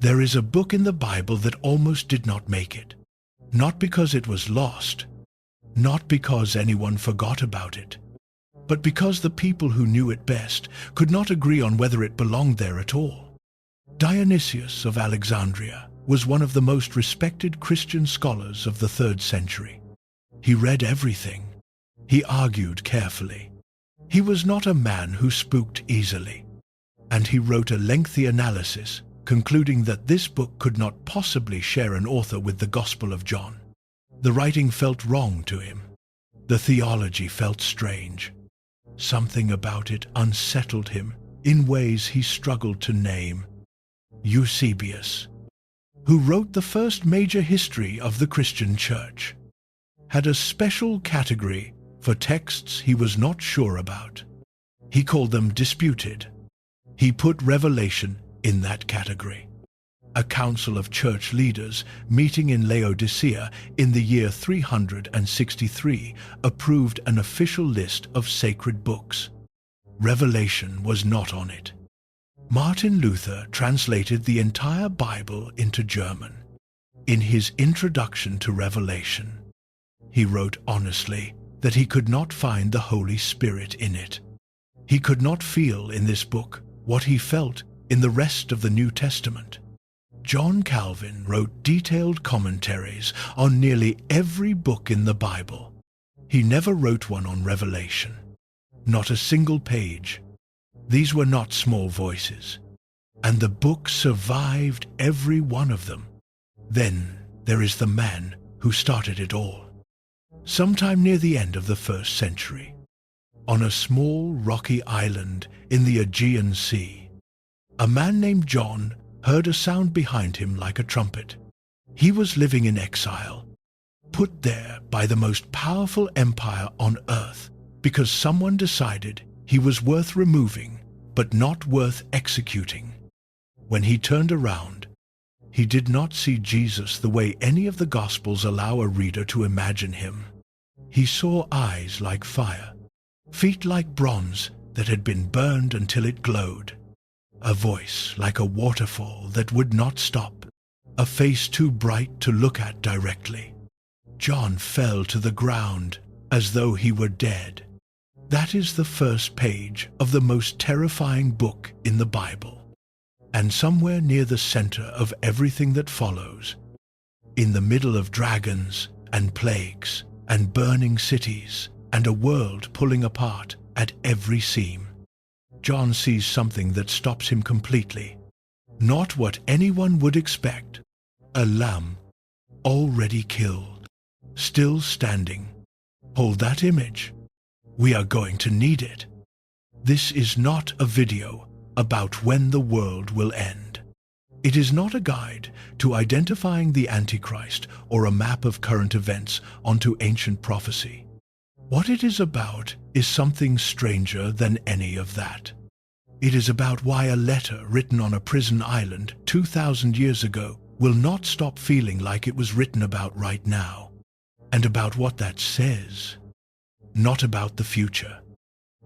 There is a book in the Bible that almost did not make it. Not because it was lost, not because anyone forgot about it, but because the people who knew it best could not agree on whether it belonged there at all. Dionysius of Alexandria was one of the most respected Christian scholars of the 3rd century. He read everything. He argued carefully. He was not a man who spooked easily. And he wrote a lengthy analysis, concluding that this book could not possibly share an author with the Gospel of John. The writing felt wrong to him. The theology felt strange. Something about it unsettled him in ways he struggled to name. Eusebius, who wrote the first major history of the Christian Church, had a special category for texts he was not sure about. He called them disputed. He put Revelation in that category. A council of church leaders meeting in Laodicea in the year 363 approved an official list of sacred books. Revelation was not on it. Martin Luther translated the entire Bible into German. In his introduction to Revelation, he wrote honestly that he could not find the Holy Spirit in it. He could not feel in this book what he felt in the rest of the New Testament. John Calvin wrote detailed commentaries on nearly every book in the Bible. He never wrote one on Revelation. Not a single page. These were not small voices. And the book survived every one of them. Then there is the man who started it all. Sometime near the end of the 1st century, on a small rocky island in the Aegean Sea, a man named John heard a sound behind him like a trumpet. He was living in exile, put there by the most powerful empire on earth because someone decided he was worth removing but not worth executing. When he turned around, he did not see Jesus the way any of the Gospels allow a reader to imagine him. He saw eyes like fire, feet like bronze that had been burned until it glowed, a voice like a waterfall that would not stop, a face too bright to look at directly. John fell to the ground as though he were dead. That is the first page of the most terrifying book in the Bible. And somewhere near the center of everything that follows, in the middle of dragons and plagues and burning cities and a world pulling apart at every seam, John sees something that stops him completely. Not what anyone would expect. A lamb, already killed, still standing. Hold that image. We are going to need it. This is not a video about when the world will end. It is not a guide to identifying the Antichrist or a map of current events onto ancient prophecy. What it is about is something stranger than any of that. It is about why a letter written on a prison island 2,000 years ago will not stop feeling like it was written about right now, and about what that says. Not about the future,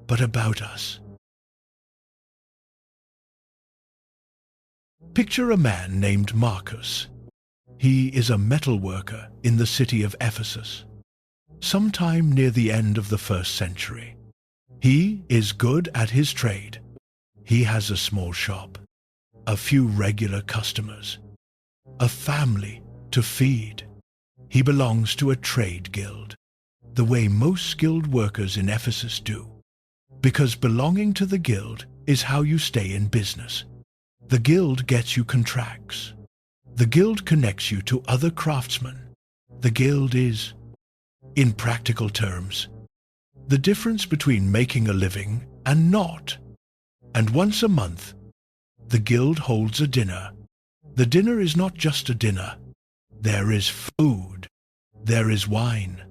but about us. Picture a man named Marcus. He is a metal worker in the city of Ephesus, sometime near the end of the 1st century. He is good at his trade. He has a small shop, a few regular customers, a family to feed. He belongs to a trade guild, the way most skilled workers in Ephesus do, because belonging to the guild is how you stay in business. The guild gets you contracts. The guild connects you to other craftsmen. The guild is, in practical terms, the difference between making a living and not. And once a month, the guild holds a dinner. The dinner is not just a dinner. There is food. There is wine.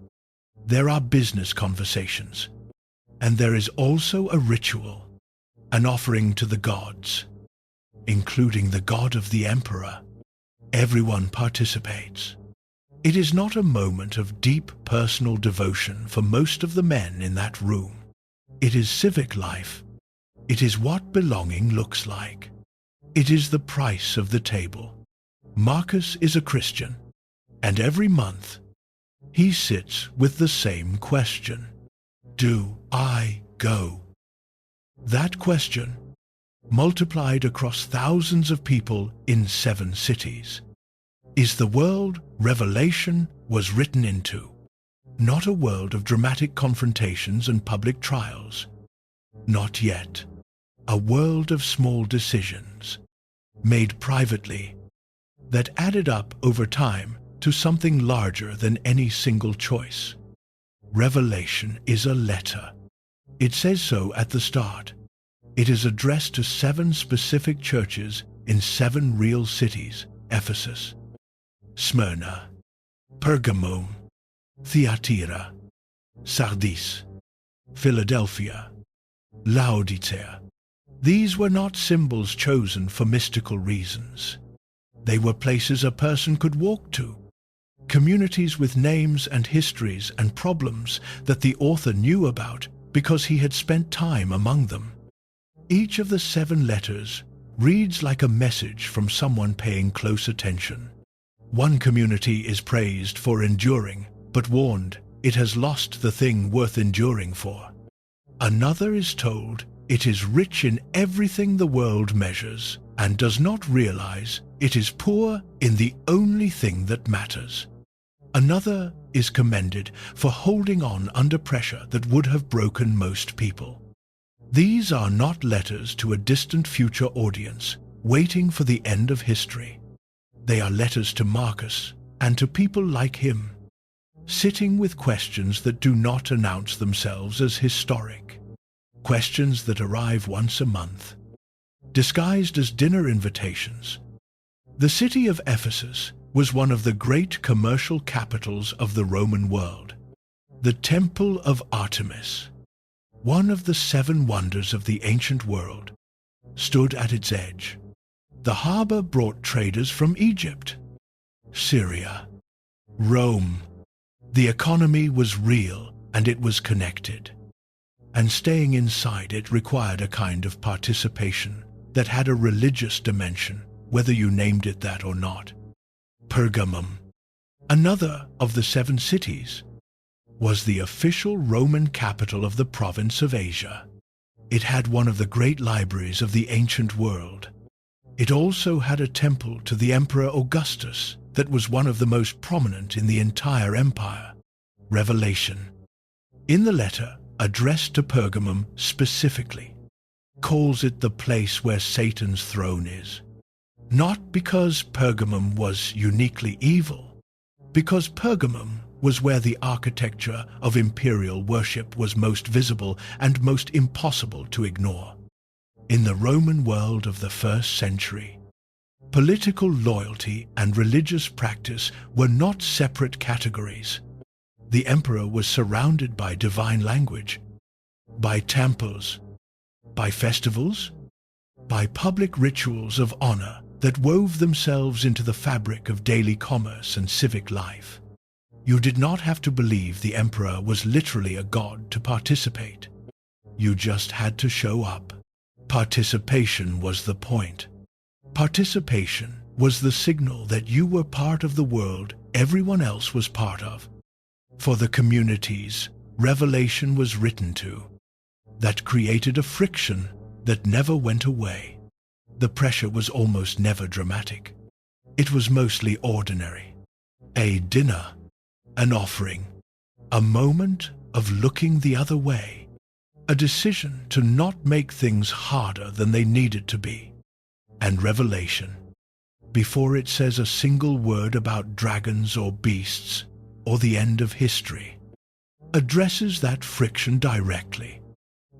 There are business conversations. And there is also a ritual, an offering to the gods, including the god of the emperor. Everyone participates. It is not a moment of deep personal devotion for most of the men in that room. It is civic life. It is what belonging looks like. It is the price of the table. Marcus is a Christian, and every month he sits with the same question. Do I go? That question, multiplied across thousands of people in 7 cities, is the world Revelation was written into. Not a world of dramatic confrontations and public trials. Not yet. A world of small decisions, made privately, that added up over time to something larger than any single choice. Revelation is a letter. It says so at the start. It is addressed to 7 specific churches in 7 real cities: Ephesus, Smyrna, Pergamum, Thyatira, Sardis, Philadelphia, Laodicea. These were not symbols chosen for mystical reasons. They were places a person could walk to, communities with names and histories and problems that the author knew about because he had spent time among them. Each of the 7 letters reads like a message from someone paying close attention. One community is praised for enduring, but warned it has lost the thing worth enduring for. Another is told it is rich in everything the world measures and does not realize it is poor in the only thing that matters. Another is commended for holding on under pressure that would have broken most people. These are not letters to a distant future audience waiting for the end of history. They are letters to Marcus and to people like him, sitting with questions that do not announce themselves as historic. Questions that arrive once a month, disguised as dinner invitations. The city of Ephesus was one of the great commercial capitals of the Roman world. The Temple of Artemis, one of the 7 wonders of the ancient world, stood at its edge. The harbor brought traders from Egypt, Syria, Rome. The economy was real and it was connected. And staying inside it required a kind of participation that had a religious dimension, whether you named it that or not. Pergamum, another of the 7 cities, was the official Roman capital of the province of Asia. It had one of the great libraries of the ancient world. It also had a temple to the Emperor Augustus that was one of the most prominent in the entire empire. Revelation, in the letter addressed to Pergamum specifically, calls it the place where Satan's throne is. Not because Pergamum was uniquely evil, because Pergamum was where the architecture of imperial worship was most visible and most impossible to ignore. In the Roman world of the 1st century, political loyalty and religious practice were not separate categories. The emperor was surrounded by divine language, by temples, by festivals, by public rituals of honor that wove themselves into the fabric of daily commerce and civic life. You did not have to believe the emperor was literally a god to participate. You just had to show up. Participation was the point. Participation was the signal that you were part of the world everyone else was part of. For the communities Revelation was written to, that created a friction that never went away. The pressure was almost never dramatic. It was mostly ordinary. A dinner, an offering, a moment of looking the other way, a decision to not make things harder than they needed to be. And Revelation, before it says a single word about dragons or beasts or the end of history, addresses that friction directly.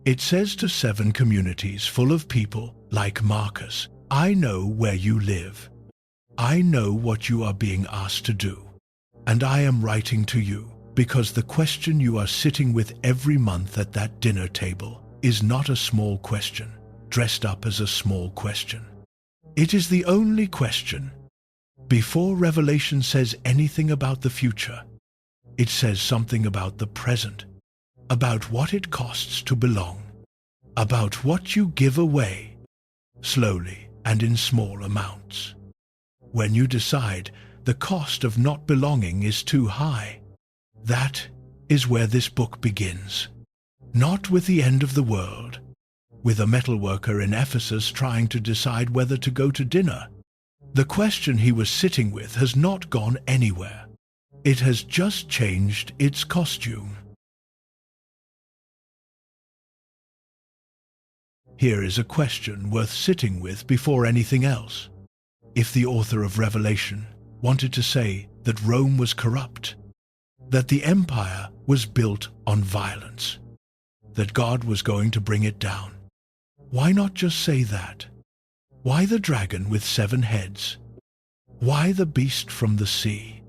It says to 7 communities full of people like Marcus, I know where you live. I know what you are being asked to do. And I am writing to you because the question you are sitting with every month at that dinner table is not a small question, dressed up as a small question. It is the only question. Before Revelation says anything about the future, it says something about the present, about what it costs to belong, about what you give away, slowly and in small amounts. When you decide the cost of not belonging is too high, that is where this book begins. Not with the end of the world, with a metalworker in Ephesus trying to decide whether to go to dinner. The question he was sitting with has not gone anywhere. It has just changed its costume. Here is a question worth sitting with before anything else. If the author of Revelation wanted to say that Rome was corrupt, that the empire was built on violence, that God was going to bring it down, why not just say that? Why the dragon with 7 heads? Why the beast from the sea?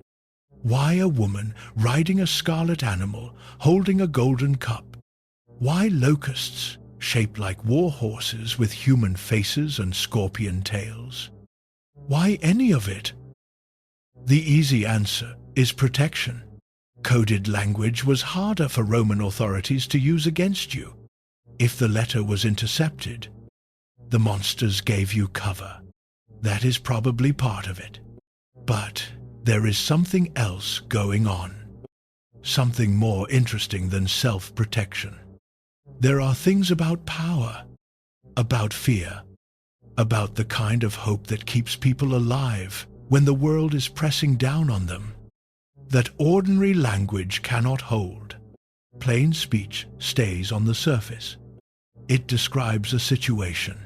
Why a woman riding a scarlet animal, holding a golden cup? Why locusts, shaped like war horses with human faces and scorpion tails? Why any of it? The easy answer is protection. Coded language was harder for Roman authorities to use against you. If the letter was intercepted, the monsters gave you cover. That is probably part of it. But there is something else going on. Something more interesting than self-protection. There are things about power, about fear, about the kind of hope that keeps people alive when the world is pressing down on them, that ordinary language cannot hold. Plain speech stays on the surface. It describes a situation.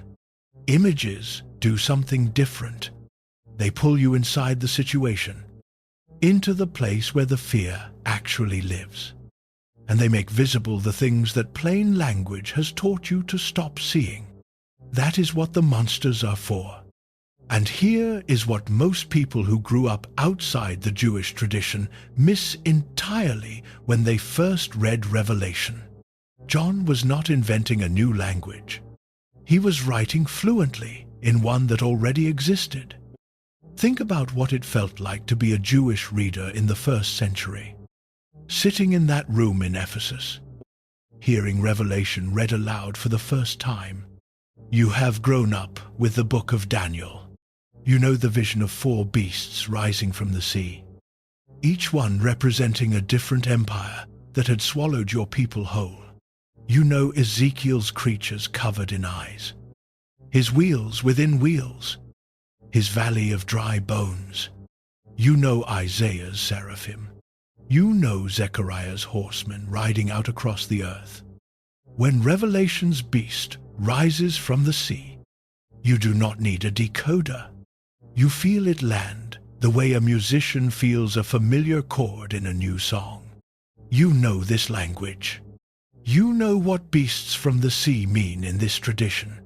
Images do something different. They pull you inside the situation, into the place where the fear actually lives. And they make visible the things that plain language has taught you to stop seeing. That is what the monsters are for. And here is what most people who grew up outside the Jewish tradition miss entirely when they first read Revelation. John was not inventing a new language. He was writing fluently in one that already existed. Think about what it felt like to be a Jewish reader in the 1st century, sitting in that room in Ephesus, hearing Revelation read aloud for the first time. You have grown up with the book of Daniel. You know the vision of 4 beasts rising from the sea, each one representing a different empire that had swallowed your people whole. You know Ezekiel's creatures covered in eyes, his wheels within wheels, his valley of dry bones. You know Isaiah's seraphim. You know Zechariah's horsemen riding out across the earth. When Revelation's beast rises from the sea, you do not need a decoder. You feel it land the way a musician feels a familiar chord in a new song. You know this language. You know what beasts from the sea mean in this tradition.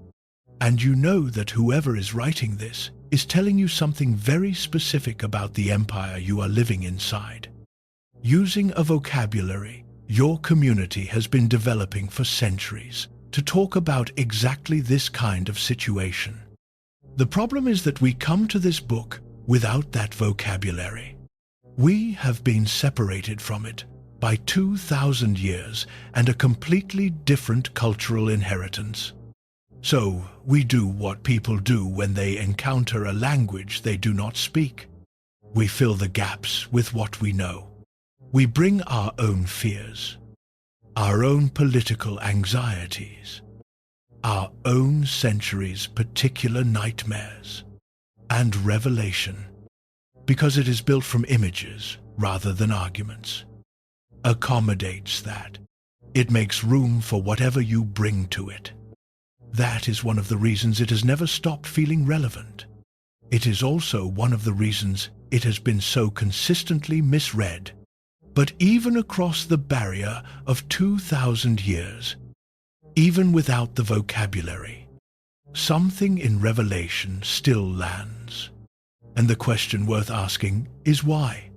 And you know that whoever is writing this is telling you something very specific about the empire you are living inside. Using a vocabulary your community has been developing for centuries to talk about exactly this kind of situation. The problem is that we come to this book without that vocabulary. We have been separated from it by 2,000 years and a completely different cultural inheritance. So we do what people do when they encounter a language they do not speak. We fill the gaps with what we know. We bring our own fears, our own political anxieties, our own century's particular nightmares, and Revelation, because it is built from images rather than arguments, accommodates that. It makes room for whatever you bring to it. That is one of the reasons it has never stopped feeling relevant. It is also one of the reasons it has been so consistently misread. But even across the barrier of 2,000 years, even without the vocabulary, something in Revelation still lands. And the question worth asking is why?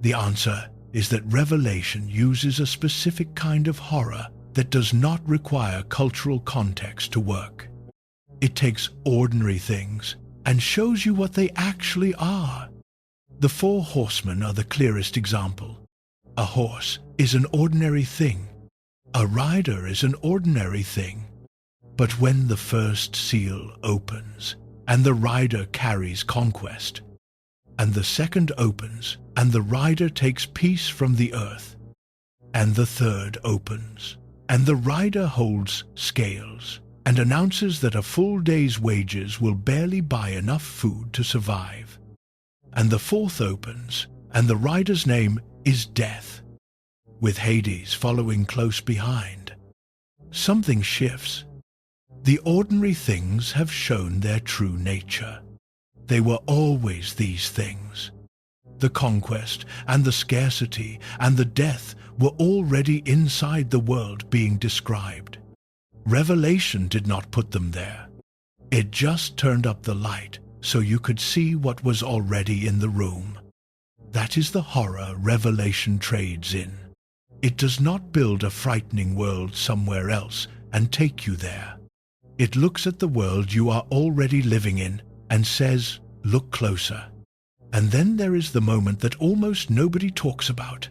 The answer is that Revelation uses a specific kind of horror that does not require cultural context to work. It takes ordinary things and shows you what they actually are. The 4 horsemen are the clearest example. A horse is an ordinary thing. A rider is an ordinary thing. But when the first seal opens and the rider carries conquest, And the second opens, and the rider takes peace from the earth. And the third opens, and the rider holds scales, and announces that a full day's wages will barely buy enough food to survive. And the fourth opens, and the rider's name is Death, with Hades following close behind. Something shifts. The ordinary things have shown their true nature. They were always these things. The conquest and the scarcity and the death were already inside the world being described. Revelation did not put them there. It just turned up the light so you could see what was already in the room. That is the horror Revelation trades in. It does not build a frightening world somewhere else and take you there. It looks at the world you are already living in and says, look closer. And then there is the moment that almost nobody talks about.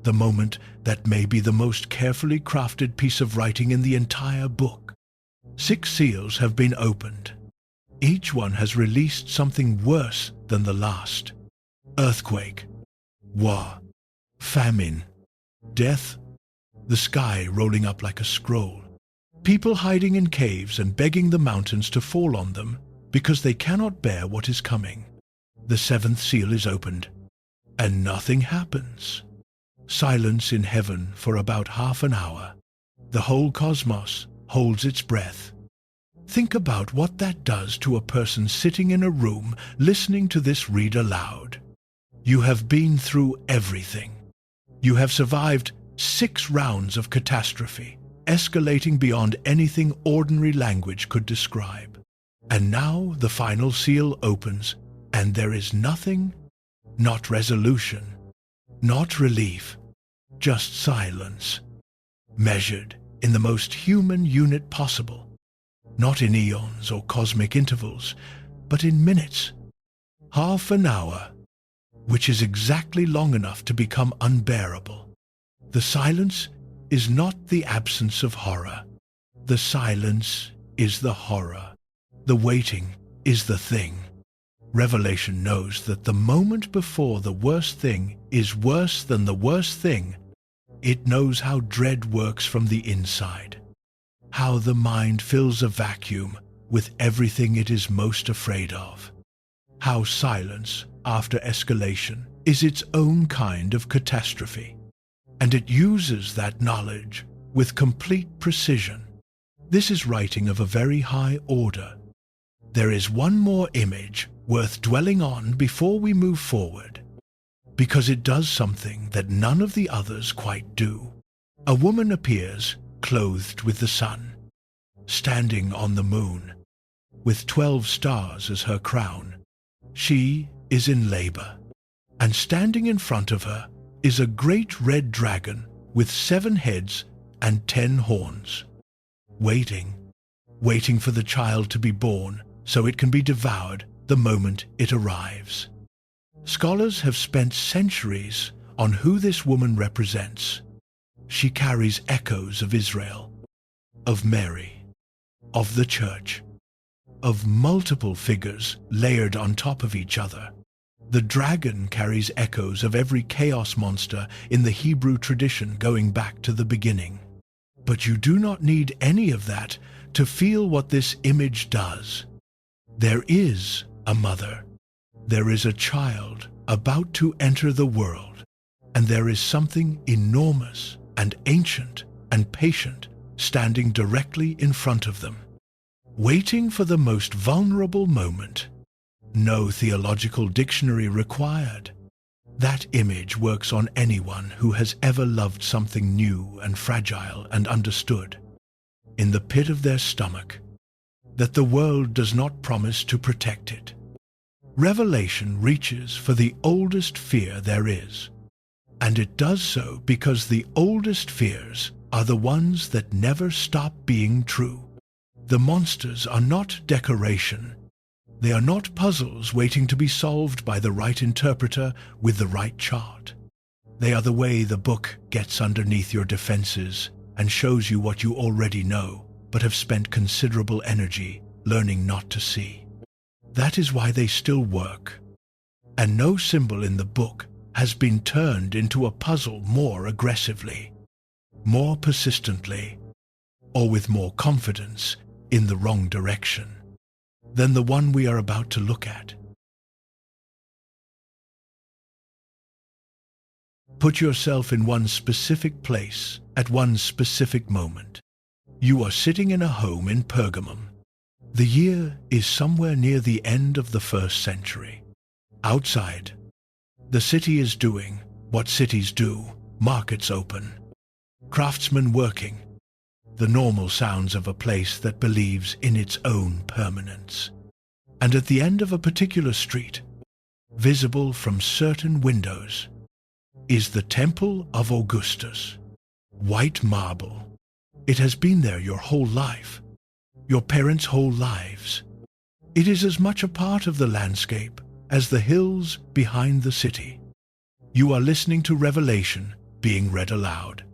The moment that may be the most carefully crafted piece of writing in the entire book. 6 seals have been opened. Each one has released something worse than the last. Earthquake, war, famine, death, the sky rolling up like a scroll, people hiding in caves and begging the mountains to fall on them because they cannot bear what is coming. The 7th seal is opened, and nothing happens. Silence in heaven for about half an hour. The whole cosmos holds its breath. Think about what that does to a person sitting in a room listening to this read aloud. You have been through everything. You have survived 6 rounds of catastrophe, escalating beyond anything ordinary language could describe. And now the final seal opens, and there is nothing, not resolution, not relief, just silence, measured in the most human unit possible, not in eons or cosmic intervals, but in minutes, half an hour, which is exactly long enough to become unbearable. The silence is not the absence of horror. The silence is the horror. The waiting is the thing. Revelation knows that the moment before the worst thing is worse than the worst thing. It knows how dread works from the inside, how the mind fills a vacuum with everything it is most afraid of, how silence, after escalation, is its own kind of catastrophe, and it uses that knowledge with complete precision. This is writing of a very high order. There is one more image worth dwelling on before we move forward, because it does something that none of the others quite do. A woman appears, clothed with the sun, standing on the moon, with 12 stars as her crown. She is in labor, and standing in front of her is a great red dragon with 7 heads and 10 horns, waiting for the child to be born so it can be devoured the moment it arrives. Scholars have spent centuries on who this woman represents. She carries echoes of Israel, of Mary, of the Church, of multiple figures layered on top of each other. The dragon carries echoes of every chaos monster in the Hebrew tradition going back to the beginning. But you do not need any of that to feel what this image does. There is a mother. There is a child about to enter the world, and there is something enormous and ancient and patient standing directly in front of them, waiting for the most vulnerable moment. No theological dictionary required. That image works on anyone who has ever loved something new and fragile and understood, in the pit of their stomach, that the world does not promise to protect it. Revelation reaches for the oldest fear there is, and it does so because the oldest fears are the ones that never stop being true. The monsters are not decoration. They are not puzzles waiting to be solved by the right interpreter with the right chart. They are the way the book gets underneath your defenses and shows you what you already know, but have spent considerable energy learning not to see. That is why they still work. and no symbol in the book has been turned into a puzzle more aggressively, more persistently, or with more confidence in the wrong direction than the one we are about to look at. Put yourself in one specific place at one specific moment. You are sitting in a home in Pergamum. The year is somewhere near the end of the 1st century. Outside, the city is doing what cities do: markets open, craftsmen working, the normal sounds of a place that believes in its own permanence. And at the end of a particular street, visible from certain windows, is the Temple of Augustus. White marble. It has been there your whole life, your parents' whole lives. It is as much a part of the landscape as the hills behind the city. You are listening to Revelation being read aloud.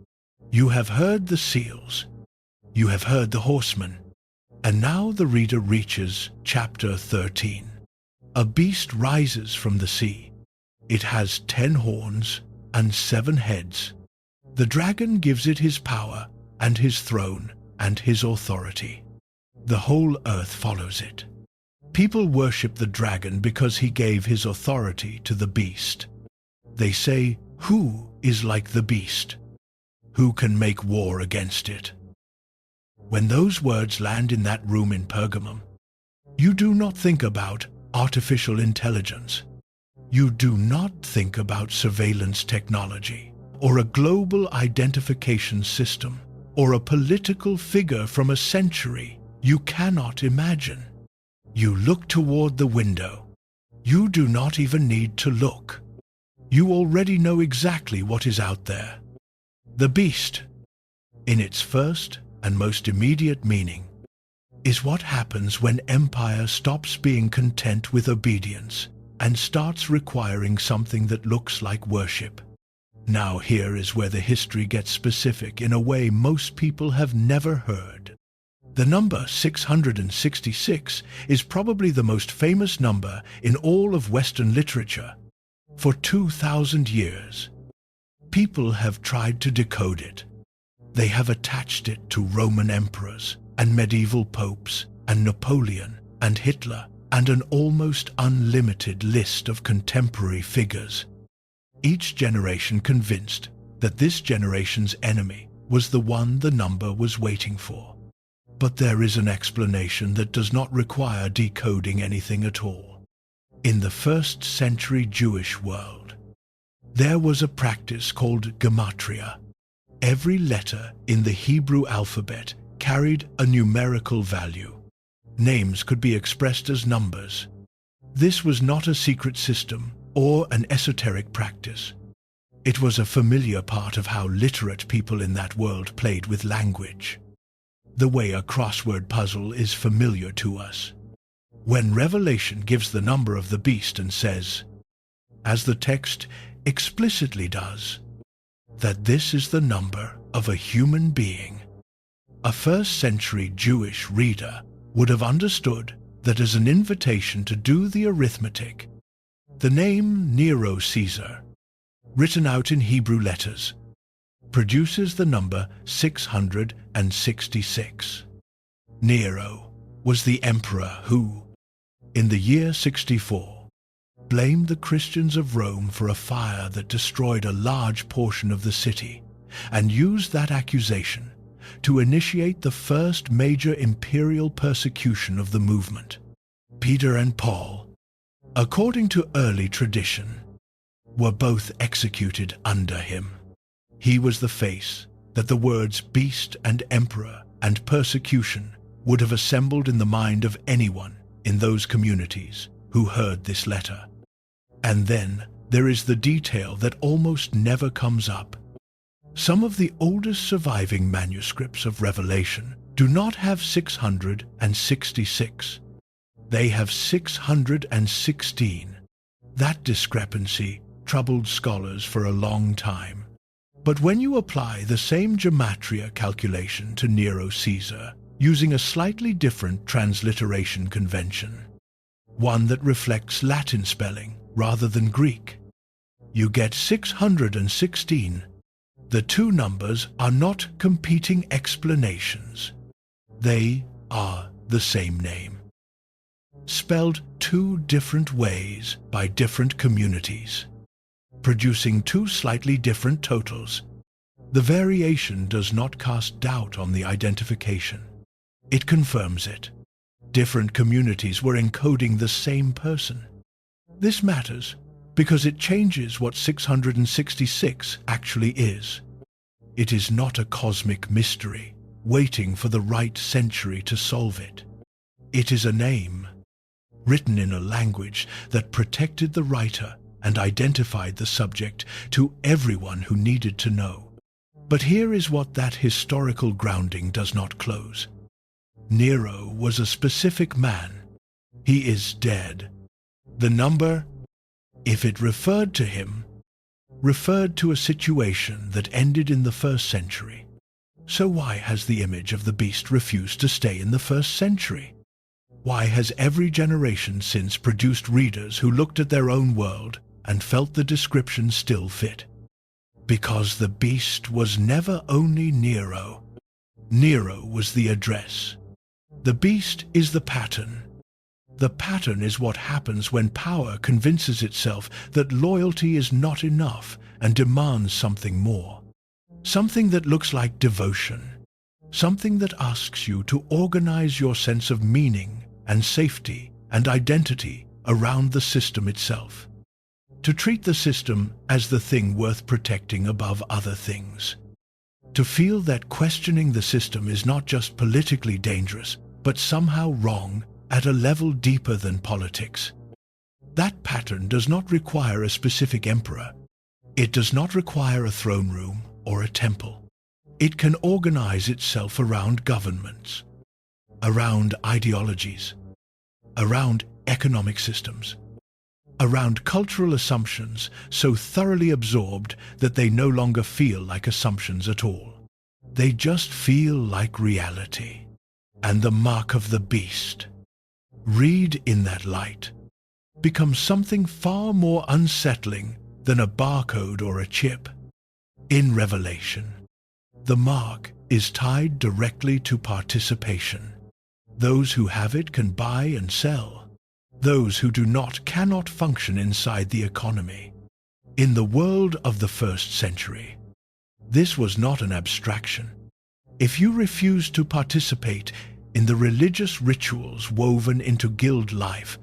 You have heard the seals. You have heard the horsemen. And now the reader reaches chapter 13. A beast rises from the sea. It has 10 horns and 7 heads. The dragon gives it his power and his throne and his authority. The whole earth follows it. People worship the dragon because he gave his authority to the beast. They say, "Who is like the beast? Who can make war against it?" When those words land in that room in Pergamum, you do not think about artificial intelligence. You do not think about surveillance technology, or a global identification system, or a political figure from a century you cannot imagine. You look toward the window. You do not even need to look. You already know exactly what is out there. The beast, in its first and most immediate meaning, is what happens when empire stops being content with obedience and starts requiring something that looks like worship. Now here is where the history gets specific in a way most people have never heard. The number 666 is probably the most famous number in all of Western literature. For 2,000 years, people have tried to decode it. They have attached it to Roman emperors and medieval popes and Napoleon and Hitler and an almost unlimited list of contemporary figures. Each generation convinced that this generation's enemy was the one the number was waiting for. But there is an explanation that does not require decoding anything at all. In the 1st century Jewish world, there was a practice called gematria. Every letter in the Hebrew alphabet carried a numerical value. Names could be expressed as numbers. This was not a secret system or an esoteric practice. It was a familiar part of how literate people in that world played with language. The way a crossword puzzle is familiar to us. When Revelation gives the number of the beast and says, as the text explicitly does, that this is the number of a human being, a 1st century Jewish reader would have understood that as an invitation to do the arithmetic. The name Nero Caesar, written out in Hebrew letters, produces the number 666. Nero was the emperor who, in the year 64, blamed the Christians of Rome for a fire that destroyed a large portion of the city, and used that accusation to initiate the first major imperial persecution of the movement. Peter and Paul, according to early tradition, were both executed under him. He was the face that the words beast and emperor and persecution would have assembled in the mind of anyone in those communities who heard this letter. And then there is the detail that almost never comes up. Some of the oldest surviving manuscripts of Revelation do not have 666. They have 616. That discrepancy troubled scholars for a long time. But when you apply the same gematria calculation to Nero Caesar, using a slightly different transliteration convention, one that reflects Latin spelling rather than Greek. You get 616. The two numbers are not competing explanations. They are the same name, spelled two different ways by different communities, producing two slightly different totals. The variation does not cast doubt on the identification. It confirms it. Different communities were encoding the same person. This matters because it changes what 666 actually is. It is not a cosmic mystery waiting for the right century to solve it. It is a name, written in a language that protected the writer and identified the subject to everyone who needed to know. But here is what that historical grounding does not close. Nero was a specific man. He is dead. The number, if it referred to him, referred to a situation that ended in the 1st century. So why has the image of the beast refused to stay in the 1st century? Why has every generation since produced readers who looked at their own world and felt the description still fit? Because the beast was never only Nero. Nero was the address. The beast is the pattern. The pattern is what happens when power convinces itself that loyalty is not enough and demands something more. Something that looks like devotion. Something that asks you to organize your sense of meaning and safety and identity around the system itself. To treat the system as the thing worth protecting above other things. To feel that questioning the system is not just politically dangerous, but somehow wrong at a level deeper than politics. That pattern does not require a specific emperor. It does not require a throne room or a temple. It can organize itself around governments, around ideologies, around economic systems, around cultural assumptions so thoroughly absorbed that they no longer feel like assumptions at all. They just feel like reality. And the mark of the beast, read in that light, becomes something far more unsettling than a barcode or a chip. In Revelation, the mark is tied directly to participation. Those who have it can buy and sell. Those who do not cannot function inside the economy. In the world of the 1st century, this was not an abstraction. If you refused to participate in the religious rituals woven into guild life,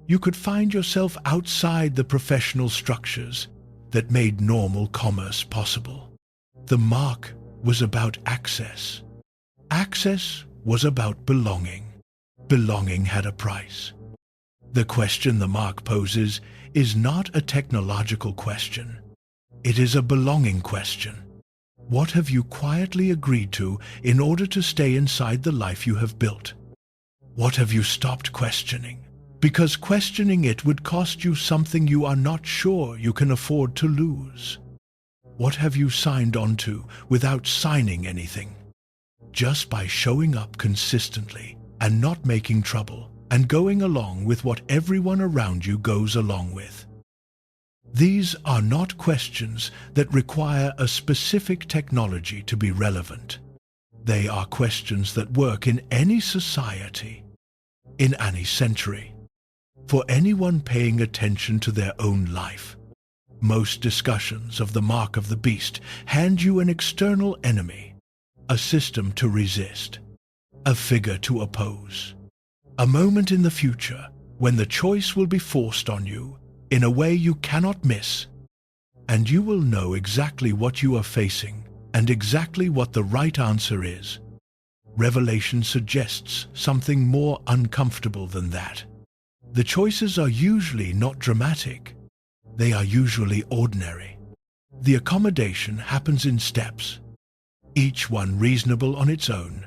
you could find yourself outside the professional structures that made normal commerce possible. The mark was about access. Access was about belonging. Belonging had a price. The question the mark poses is not a technological question. It is a belonging question. What have you quietly agreed to in order to stay inside the life you have built? What have you stopped questioning? Because questioning it would cost you something you are not sure you can afford to lose. What have you signed on to without signing anything? Just by showing up consistently and not making trouble and going along with what everyone around you goes along with. These are not questions that require a specific technology to be relevant. They are questions that work in any society, in any century, for anyone paying attention to their own life. Most discussions of the mark of the beast hand you an external enemy, a system to resist, a figure to oppose, a moment in the future when the choice will be forced on you in a way you cannot miss, and you will know exactly what you are facing and exactly what the right answer is. Revelation suggests something more uncomfortable than that. The choices are usually not dramatic. They are usually ordinary. The accommodation happens in steps, each one reasonable on its own,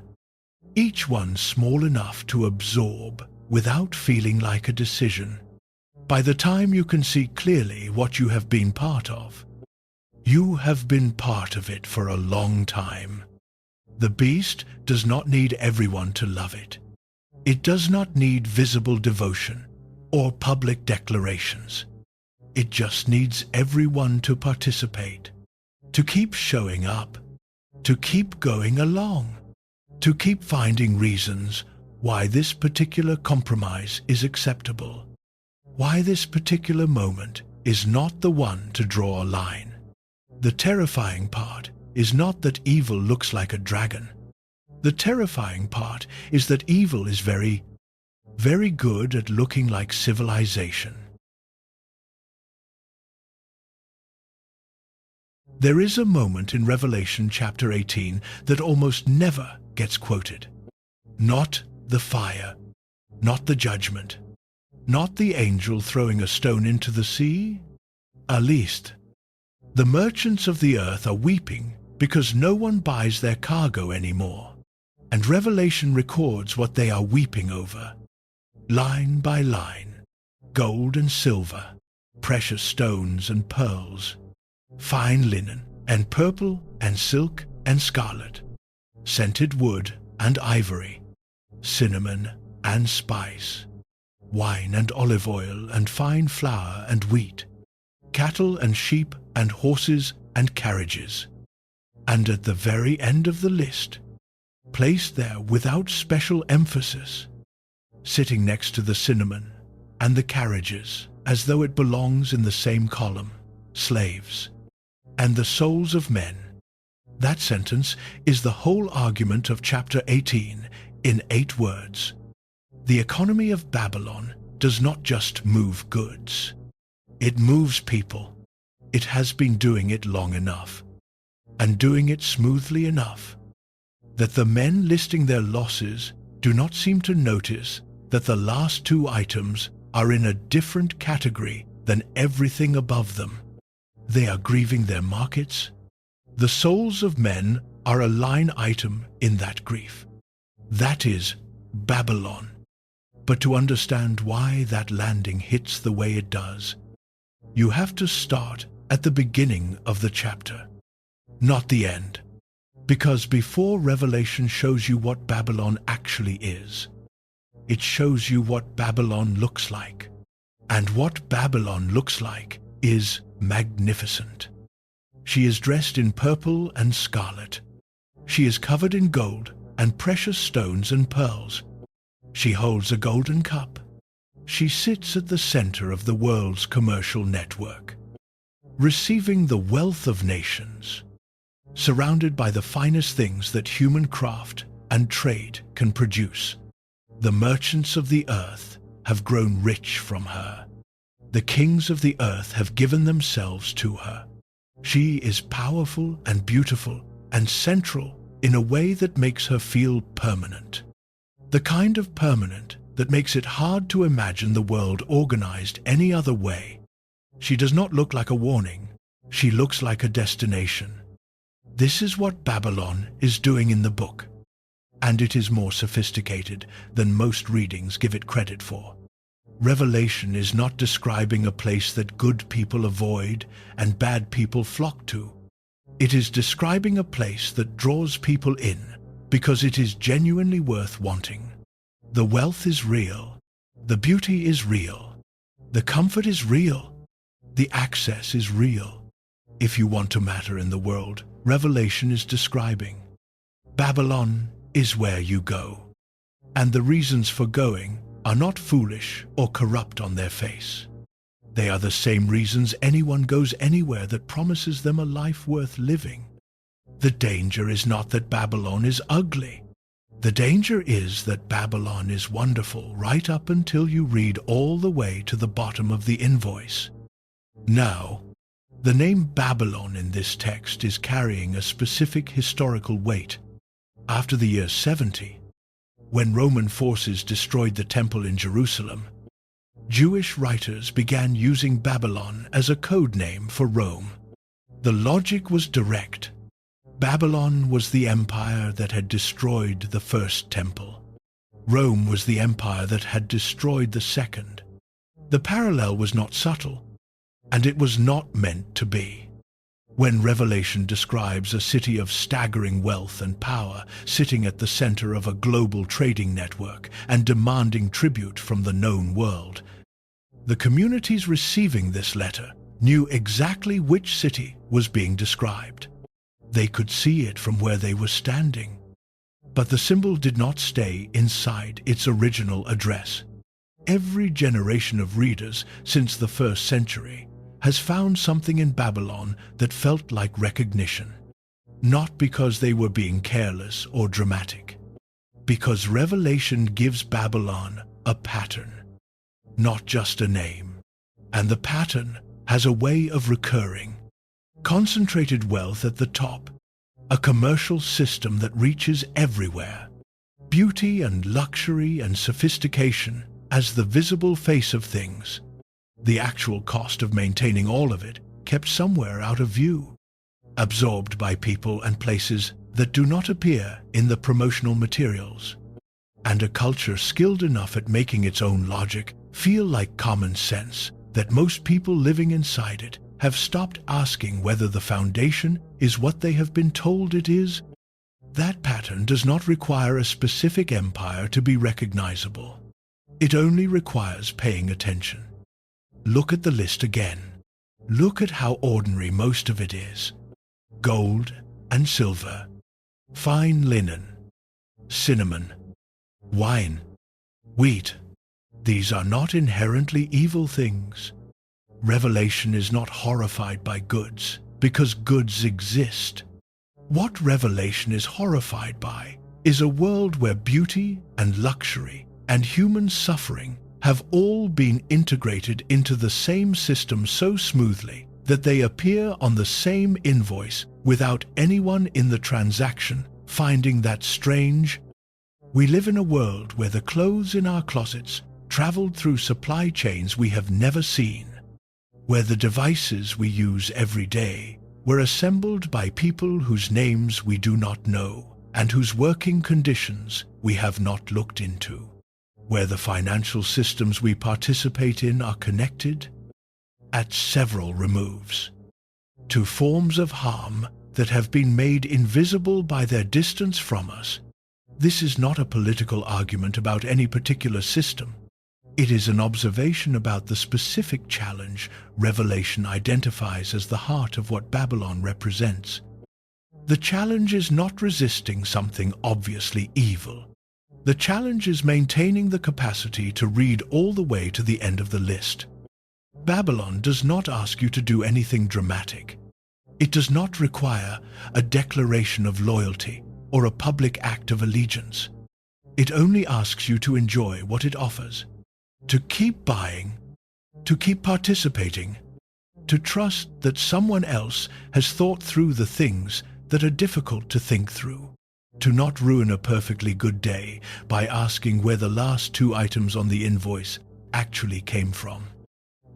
each one small enough to absorb without feeling like a decision. By the time you can see clearly what you have been part of, you have been part of it for a long time. The beast does not need everyone to love it. It It does not need visible devotion or public declarations. It just needs everyone to participate, to keep showing up, to keep going along, to keep finding reasons why this particular compromise is acceptable, why this particular moment is not the one to draw a line. The terrifying part is not that evil looks like a dragon. The terrifying part is that evil is very, very good at looking like civilization. There is a moment in Revelation chapter 18 that almost never gets quoted. Not the fire, not the judgment, not the angel throwing a stone into the sea. At least, the merchants of the earth are weeping because no one buys their cargo anymore, and Revelation records what they are weeping over. Line by line, gold and silver, precious stones and pearls, fine linen and purple and silk and scarlet, scented wood and ivory, cinnamon and spice, wine and olive oil and fine flour and wheat, cattle and sheep and horses and carriages. And at the very end of the list, placed there without special emphasis, sitting next to the cinnamon and the carriages as though it belongs in the same column, slaves, and the souls of men. That sentence is the whole argument of chapter 18 in 8 words. The economy of Babylon does not just move goods. It moves people. It has been doing it long enough, and doing it smoothly enough, that the men listing their losses do not seem to notice that the last 2 items are in a different category than everything above them. They are grieving their markets. The souls of men are a line item in that grief. That is Babylon. But to understand why that landing hits the way it does, you have to start at the beginning of the chapter, not the end. Because before Revelation shows you what Babylon actually is, it shows you what Babylon looks like. And what Babylon looks like is magnificent. She is dressed in purple and scarlet. She is covered in gold and precious stones and pearls. She holds a golden cup. She sits at the center of the world's commercial network, receiving the wealth of nations, surrounded by the finest things that human craft and trade can produce. The merchants of the earth have grown rich from her. The kings of the earth have given themselves to her. She is powerful and beautiful and central in a way that makes her feel permanent. The kind of permanent that makes it hard to imagine the world organized any other way. She does not look like a warning. She looks like a destination. This is what Babylon is doing in the book, and it is more sophisticated than most readings give it credit for. Revelation is not describing a place that good people avoid and bad people flock to. It is describing a place that draws people in because it is genuinely worth wanting. The wealth is real. The beauty is real. The comfort is real. The access is real. If you want to matter in the world, Revelation is describing. Babylon is where you go. And the reasons for going are not foolish or corrupt on their face. They are the same reasons anyone goes anywhere that promises them a life worth living. The danger is not that Babylon is ugly. The danger is that Babylon is wonderful right up until you read all the way to the bottom of the invoice. Now, the name Babylon in this text is carrying a specific historical weight. After the year 70, when Roman forces destroyed the temple in Jerusalem, Jewish writers began using Babylon as a code name for Rome. The logic was direct. Babylon was the empire that had destroyed the first temple. Rome was the empire that had destroyed the second. The parallel was not subtle, and it was not meant to be. When Revelation describes a city of staggering wealth and power sitting at the center of a global trading network and demanding tribute from the known world, The communities receiving this letter knew exactly which city was being described. They could see it from where they were standing. But the symbol did not stay inside its original address. Every generation of readers since the 1st century has found something in Babylon that felt like recognition. Not because they were being careless or dramatic. Because Revelation gives Babylon a pattern, not just a name. And the pattern has a way of recurring. Concentrated wealth at the top, a commercial system that reaches everywhere. Beauty and luxury and sophistication as the visible face of things. The actual cost of maintaining all of it kept somewhere out of view. Absorbed by people and places that do not appear in the promotional materials. And a culture skilled enough at making its own logic feel like common sense that most people living inside it have stopped asking whether the foundation is what they have been told it is. That pattern does not require a specific empire to be recognizable. It only requires paying attention. Look at the list again. Look at how ordinary most of it is. Gold and silver, fine linen, cinnamon, wine, wheat. These are not inherently evil things. Revelation is not horrified by goods because goods exist. What Revelation is horrified by is a world where beauty and luxury and human suffering have all been integrated into the same system so smoothly that they appear on the same invoice without anyone in the transaction finding that strange. We live in a world where the clothes in our closets traveled through supply chains we have never seen, where the devices we use every day were assembled by people whose names we do not know and whose working conditions we have not looked into, where the financial systems we participate in are connected, at several removes, to forms of harm that have been made invisible by their distance from us. This is not a political argument about any particular system. It is an observation about the specific challenge Revelation identifies as the heart of what Babylon represents. The challenge is not resisting something obviously evil. The challenge is maintaining the capacity to read all the way to the end of the list. Babylon does not ask you to do anything dramatic. It does not require a declaration of loyalty or a public act of allegiance. It only asks you to enjoy what it offers, to keep buying, to keep participating, to trust that someone else has thought through the things that are difficult to think through, to not ruin a perfectly good day by asking where the last 2 items on the invoice actually came from.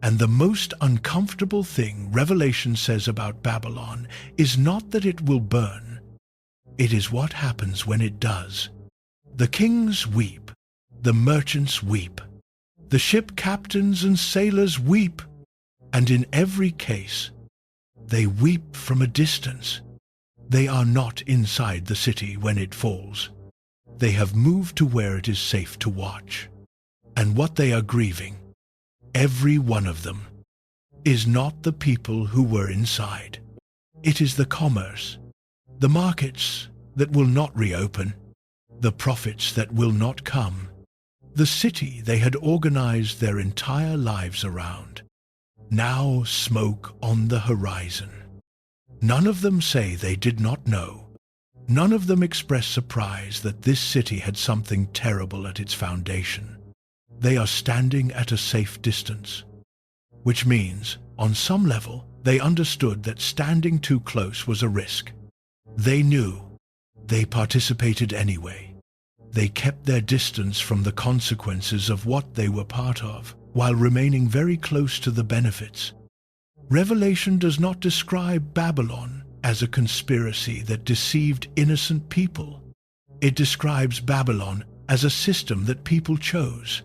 And the most uncomfortable thing Revelation says about Babylon is not that it will burn. It is what happens when it does. The kings weep, the merchants weep, the ship captains and sailors weep, and in every case, they weep from a distance. They are not inside the city when it falls. They have moved to where it is safe to watch. And what they are grieving, every one of them, is not the people who were inside. It is the commerce, the markets that will not reopen, the profits that will not come, the city they had organized their entire lives around. Now smoke on the horizon. None of them say they did not know. None of them express surprise that this city had something terrible at its foundation. They are standing at a safe distance, which means, on some level, they understood that standing too close was a risk. They knew. They participated anyway. They kept their distance from the consequences of what they were part of, while remaining very close to the benefits. Revelation does not describe Babylon as a conspiracy that deceived innocent people. It describes Babylon as a system that people chose,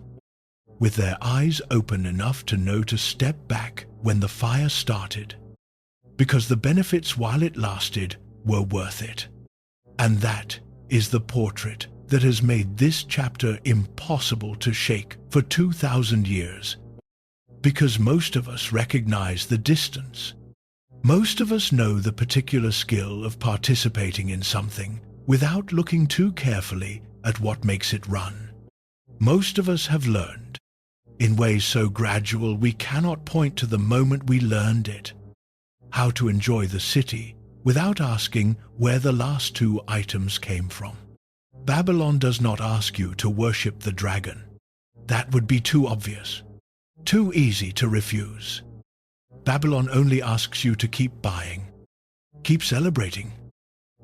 with their eyes open enough to know to step back when the fire started, because the benefits while it lasted were worth it. And that is the portrait that has made this chapter impossible to shake for 2,000 years. Because most of us recognize the distance. Most of us know the particular skill of participating in something without looking too carefully at what makes it run. Most of us have learned, in ways so gradual we cannot point to the moment we learned it, how to enjoy the city without asking where the last two items came from. Babylon does not ask you to worship the dragon. That would be too obvious, too easy to refuse. Babylon only asks you to keep buying, keep celebrating,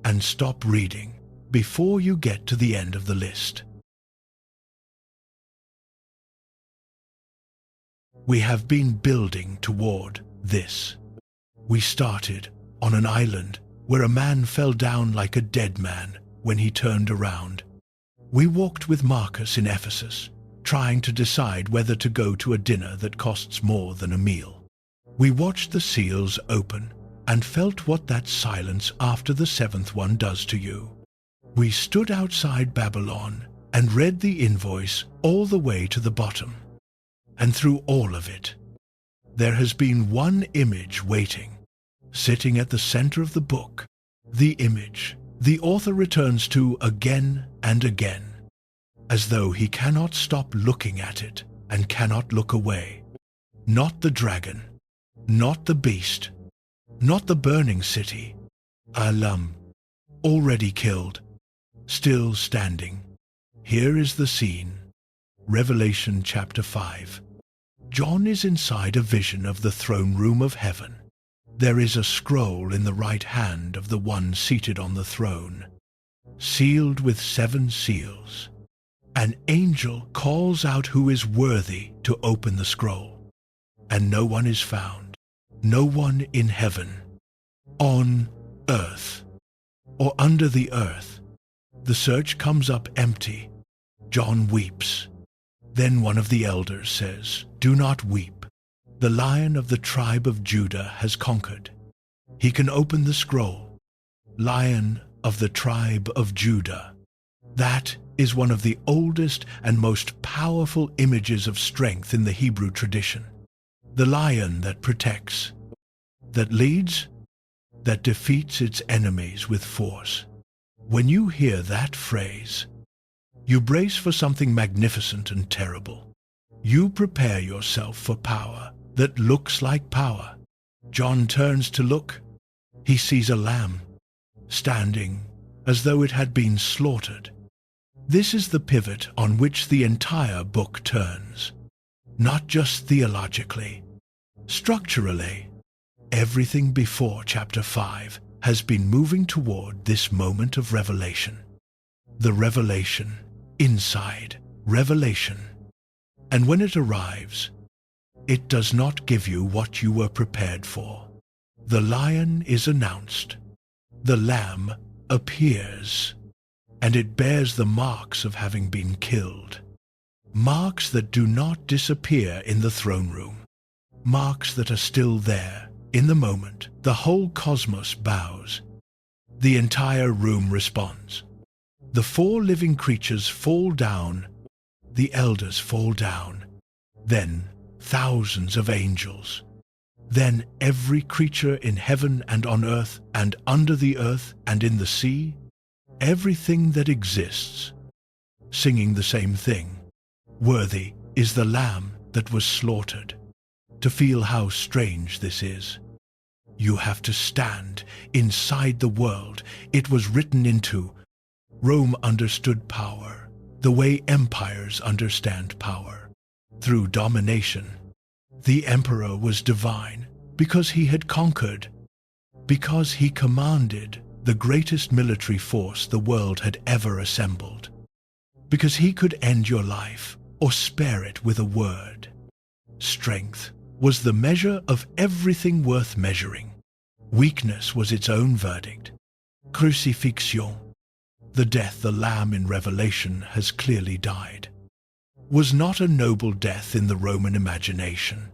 and stop reading before you get to the end of the list. We have been building toward this. We started on an island where a man fell down like a dead man when he turned around. We walked with Marcus in Ephesus, trying to decide whether to go to a dinner that costs more than a meal. We watched the seals open and felt what that silence after the seventh one does to you. We stood outside Babylon and read the invoice all the way to the bottom. And through all of it, there has been one image waiting, sitting at the center of the book. The image the author returns to again and again, as though he cannot stop looking at it and cannot look away. Not the dragon, not the beast, not the burning city. Alam, already killed, still standing. Here is the scene. Revelation chapter 5. John is inside a vision of the throne room of heaven. There is a scroll in the right hand of the one seated on the throne, sealed with 7 seals. An angel calls out who is worthy to open the scroll, and no one is found, no one in heaven, on earth, or under the earth. The search comes up empty. John weeps. Then one of the elders says, "Do not weep. The Lion of the tribe of Judah has conquered. He can open the scroll." Lion of the tribe of Judah. That is one of the oldest and most powerful images of strength in the Hebrew tradition. The lion that protects, that leads, that defeats its enemies with force. When you hear that phrase, you brace for something magnificent and terrible. You prepare yourself for power that looks like power. John turns to look. He sees a lamb, standing as though it had been slaughtered. This is the pivot on which the entire book turns. Not just theologically, structurally. Everything before chapter 5 has been moving toward this moment of revelation. The revelation, inside revelation. And when it arrives, it does not give you what you were prepared for. The lion is announced. The lamb appears, and it bears the marks of having been killed. Marks that do not disappear in the throne room. Marks that are still there in the moment. The whole cosmos bows. The entire room responds. The 4 living creatures fall down. The elders fall down. Then thousands of angels. Then every creature in heaven and on earth and under the earth and in the sea, everything that exists, singing the same thing. Worthy is the Lamb that was slaughtered. To feel how strange this is, you have to stand inside the world it was written into. Rome understood power the way empires understand power. Through domination. The emperor was divine because he had conquered, because he commanded the greatest military force the world had ever assembled, because he could end your life or spare it with a word. Strength was the measure of everything worth measuring. Weakness was its own verdict. Crucifixion, the death the Lamb in Revelation has clearly died, was not a noble death in the Roman imagination.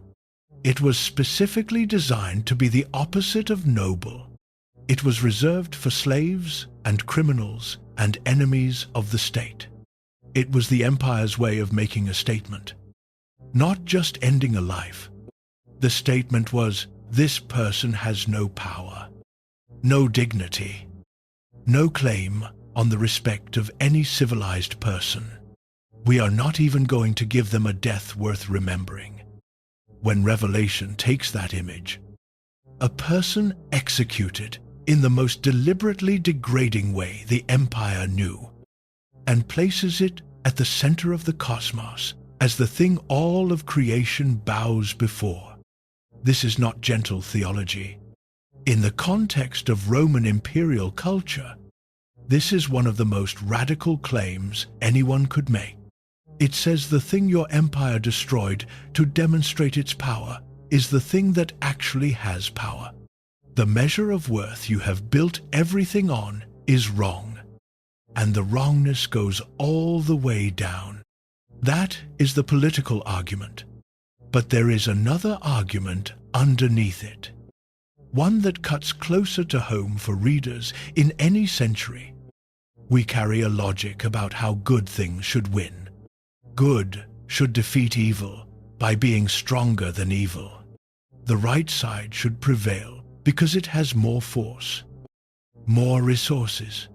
It was specifically designed to be the opposite of noble. It was reserved for slaves and criminals and enemies of the state. It was the empire's way of making a statement. Not just ending a life, The statement was, "This person has no power, no dignity, no claim on the respect of any civilized person. We are not even going to give them a death worth remembering." When Revelation takes that image, a person executed in the most deliberately degrading way the empire knew, and places it at the center of the cosmos as the thing all of creation bows before. This is not gentle theology. In the context of Roman imperial culture, this is one of the most radical claims anyone could make. It says the thing your empire destroyed to demonstrate its power is the thing that actually has power. The measure of worth you have built everything on is wrong, and the wrongness goes all the way down. That is the political argument. But there is another argument underneath it, one that cuts closer to home for readers in any century. We carry a logic about how good things should win. Good should defeat evil by being stronger than evil. The right side should prevail because it has more force, more resources,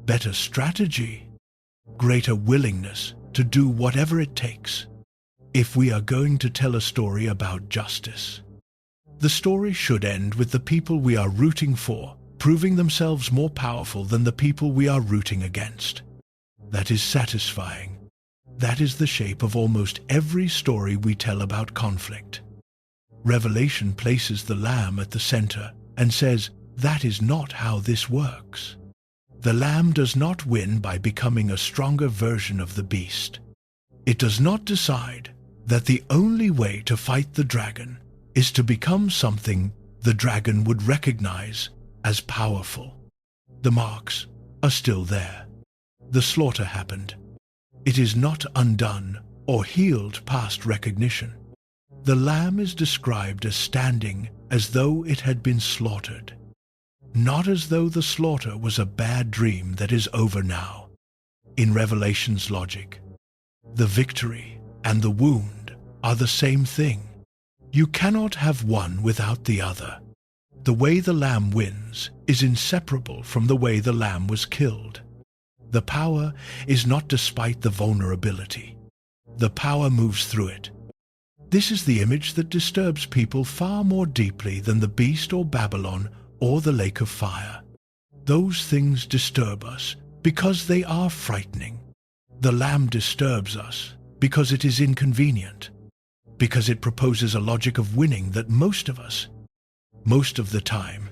better strategy, greater willingness to do whatever it takes. If we are going to tell a story about justice, the story should end with the people we are rooting for proving themselves more powerful than the people we are rooting against. That is satisfying. That is the shape of almost every story we tell about conflict. Revelation places the Lamb at the center and says, that is not how this works. The Lamb does not win by becoming a stronger version of the beast. It does not decide that the only way to fight the dragon is to become something the dragon would recognize as powerful. The marks are still there. The slaughter happened. It is not undone or healed past recognition. The Lamb is described as standing as though it had been slaughtered, not as though the slaughter was a bad dream that is over now. In Revelation's logic, the victory and the wound are the same thing. You cannot have one without the other. The way the Lamb wins is inseparable from the way the Lamb was killed. The power is not despite the vulnerability. The power moves through it. This is the image that disturbs people far more deeply than the beast or Babylon or the lake of fire. Those things disturb us because they are frightening. The Lamb disturbs us because it is inconvenient, because it proposes a logic of winning that most of us, most of the time,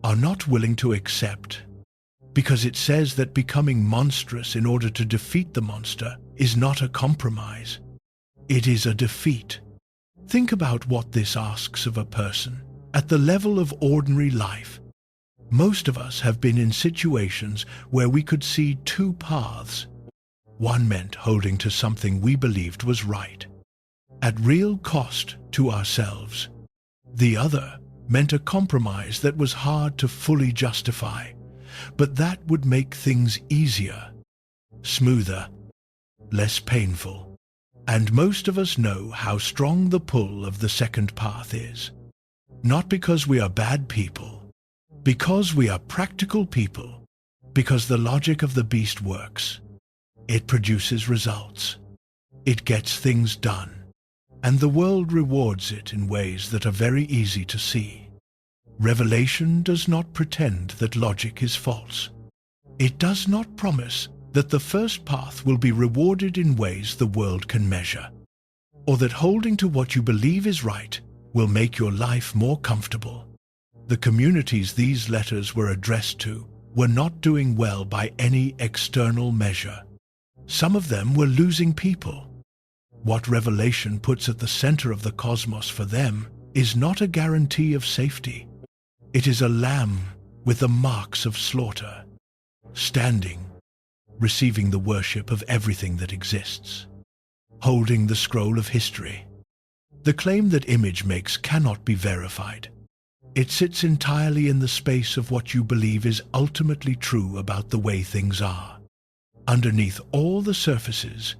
are not willing to accept, because it says that becoming monstrous in order to defeat the monster is not a compromise. It is a defeat. Think about what this asks of a person at the level of ordinary life. Most of us have been in situations where we could see two paths. One meant holding to something we believed was right, at real cost to ourselves. The other meant a compromise that was hard to fully justify, but that would make things easier, smoother, less painful. And most of us know how strong the pull of the second path is. Not because we are bad people, because we are practical people, because the logic of the beast works. It produces results. It gets things done, and the world rewards it in ways that are very easy to see. Revelation does not pretend that logic is false. It does not promise that the first path will be rewarded in ways the world can measure, or that holding to what you believe is right will make your life more comfortable. The communities these letters were addressed to were not doing well by any external measure. Some of them were losing people. What Revelation puts at the center of the cosmos for them is not a guarantee of safety. It is a lamb with the marks of slaughter, standing, receiving the worship of everything that exists, holding the scroll of history. The claim that image makes cannot be verified. It sits entirely in the space of what you believe is ultimately true about the way things are. Underneath all the surfaces,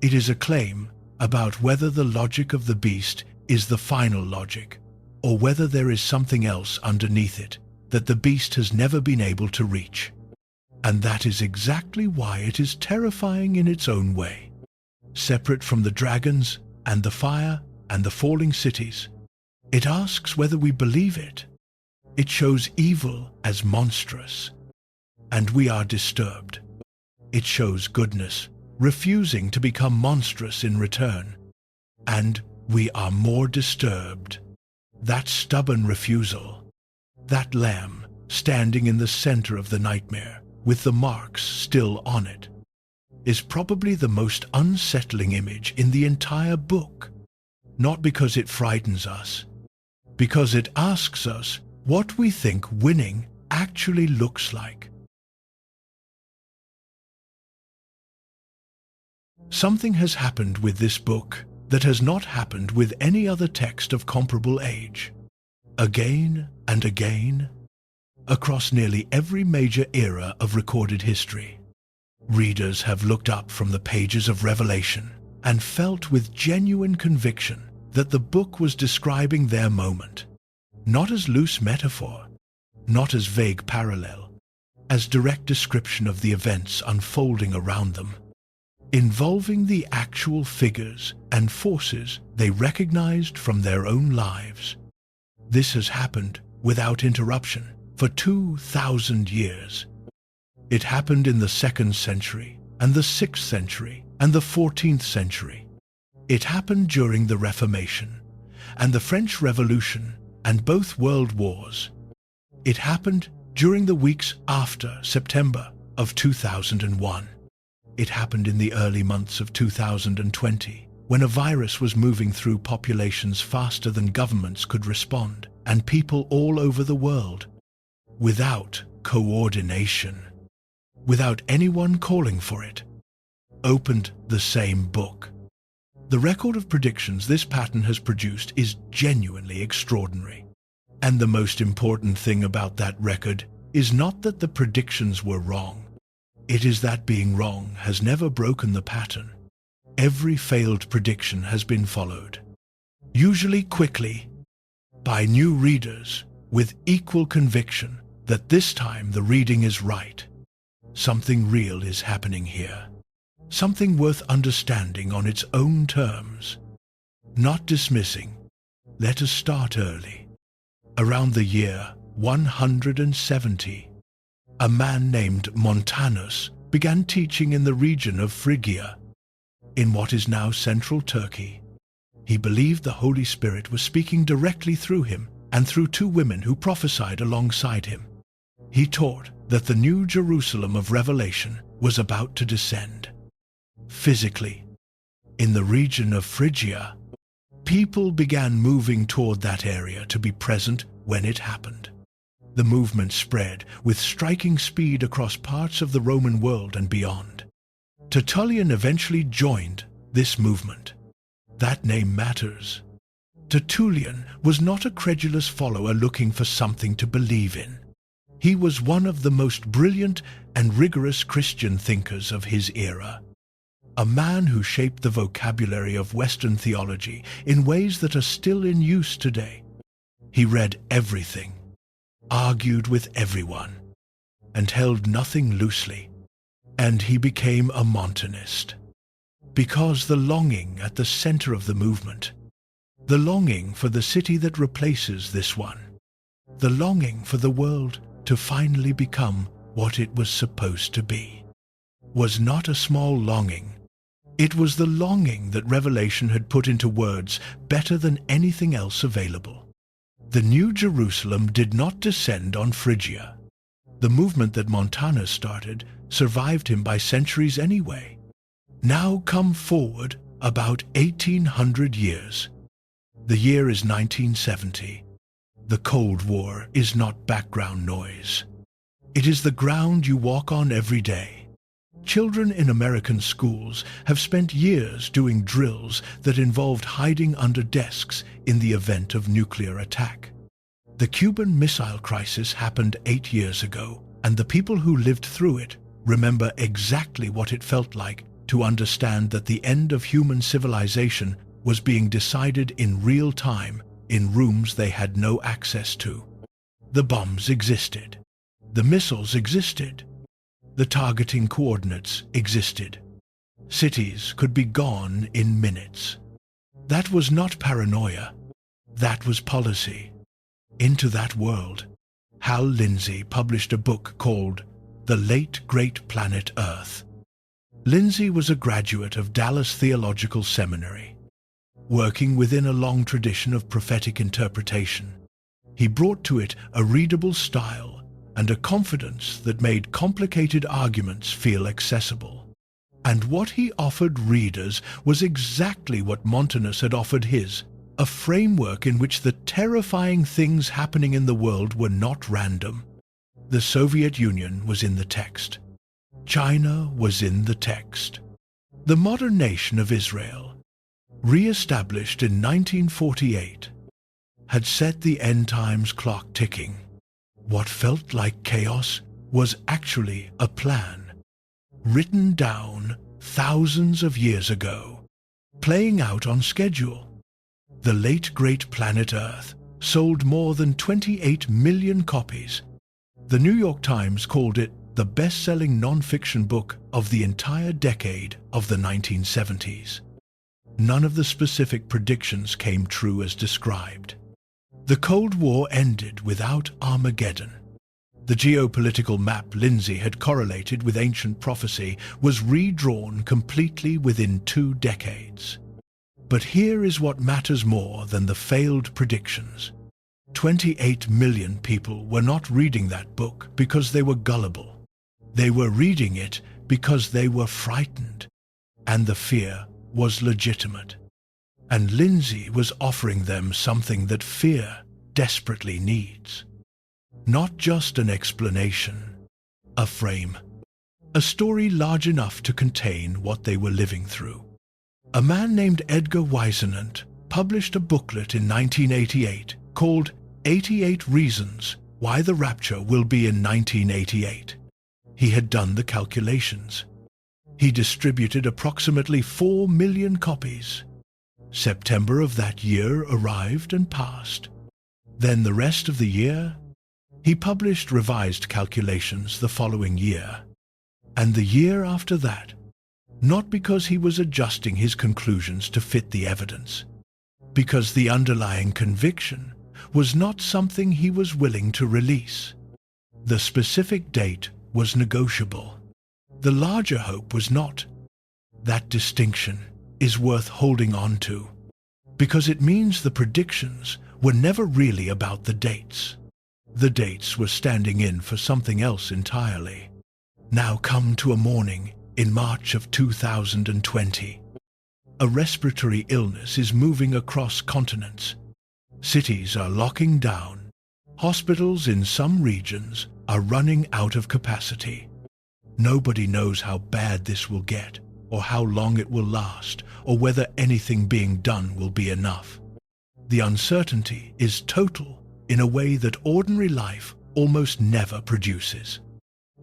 it is a claim about whether the logic of the beast is the final logic, or whether there is something else underneath it that the beast has never been able to reach. And that is exactly why it is terrifying in its own way. Separate from the dragons and the fire and the falling cities, it asks whether we believe it. It shows evil as monstrous, and we are disturbed. It shows goodness, refusing to become monstrous in return, and we are more disturbed. That stubborn refusal, that lamb standing in the center of the nightmare with the marks still on it, is probably the most unsettling image in the entire book. Not because it frightens us, because it asks us what we think winning actually looks like. Something has happened with this book that has not happened with any other text of comparable age. Again and again, across nearly every major era of recorded history, readers have looked up from the pages of Revelation and felt with genuine conviction that the book was describing their moment, not as loose metaphor, not as vague parallel, as direct description of the events unfolding around them, involving the actual figures and forces they recognized from their own lives. This has happened without interruption for 2,000 years. It happened in the 2nd century and the 6th century and the 14th century. It happened during the Reformation and the French Revolution and both world wars. It happened during the weeks after September of 2001. It happened in the early months of 2020, when a virus was moving through populations faster than governments could respond, and people all over the world, without coordination, without anyone calling for it, opened the same book. The record of predictions this pattern has produced is genuinely extraordinary. And the most important thing about that record is not that the predictions were wrong. It is that being wrong has never broken the pattern. Every failed prediction has been followed, usually quickly, by new readers with equal conviction that this time the reading is right. Something real is happening here. Something worth understanding on its own terms. Not dismissing. Let us start early. Around the year 170, a man named Montanus began teaching in the region of Phrygia, in what is now central Turkey. He believed the Holy Spirit was speaking directly through him and through 2 women who prophesied alongside him. He taught that the New Jerusalem of Revelation was about to descend. Physically, in the region of Phrygia, people began moving toward that area to be present when it happened. The movement spread with striking speed across parts of the Roman world and beyond. Tertullian eventually joined this movement. That name matters. Tertullian was not a credulous follower looking for something to believe in. He was one of the most brilliant and rigorous Christian thinkers of his era. A man who shaped the vocabulary of Western theology in ways that are still in use today. He read everything, argued with everyone, and held nothing loosely. And he became a Montanist. Because the longing at the center of the movement, the longing for the city that replaces this one, the longing for the world to finally become what it was supposed to be, was not a small longing. It was the longing that Revelation had put into words better than anything else available. The New Jerusalem did not descend on Phrygia. The movement that Montanus started survived him by centuries anyway. Now come forward about 1800 years. The year is 1970. The Cold War is not background noise. It is the ground you walk on every day. Children in American schools have spent years doing drills that involved hiding under desks in the event of nuclear attack. The Cuban Missile Crisis happened 8 years ago, and the people who lived through it remember exactly what it felt like to understand that the end of human civilization was being decided in real time in rooms they had no access to. The bombs existed. The missiles existed. The targeting coordinates existed. Cities could be gone in minutes. That was not paranoia. That was policy. Into that world, Hal Lindsey published a book called The Late Great Planet Earth. Lindsey was a graduate of Dallas Theological Seminary. Working within a long tradition of prophetic interpretation, he brought to it a readable style and a confidence that made complicated arguments feel accessible. And what he offered readers was exactly what Montanus had offered his, a framework in which the terrifying things happening in the world were not random. The Soviet Union was in the text. China was in the text. The modern nation of Israel, re-established in 1948, had set the end times clock ticking. What felt like chaos was actually a plan, written down thousands of years ago, playing out on schedule. The Late Great Planet Earth sold more than 28 million copies. The New York Times called it the best-selling non-fiction book of the entire decade of the 1970s. None of the specific predictions came true as described. The Cold War ended without Armageddon. The geopolitical map Lindsey had correlated with ancient prophecy was redrawn completely within 2 decades. But here is what matters more than the failed predictions. 28 million people were not reading that book because they were gullible. They were reading it because they were frightened, and the fear was legitimate. And Lindsey was offering them something that fear desperately needs. Not just an explanation, a frame, a story large enough to contain what they were living through. A man named Edgar Whisenant published a booklet in 1988 called 88 Reasons Why the Rapture Will Be in 1988. He had done the calculations. He distributed approximately 4 million copies. September of that year arrived and passed. Then the rest of the year, he published revised calculations the following year, and the year after that, not because he was adjusting his conclusions to fit the evidence, because the underlying conviction was not something he was willing to release. The specific date was negotiable. The larger hope was not. That distinction is worth holding on to, because it means the predictions were never really about the dates. The dates were standing in for something else entirely. Now come to a morning in March of 2020. A respiratory illness is moving across continents. Cities are locking down. Hospitals in some regions are running out of capacity. Nobody knows how bad this will get, or how long it will last, or whether anything being done will be enough. The uncertainty is total in a way that ordinary life almost never produces.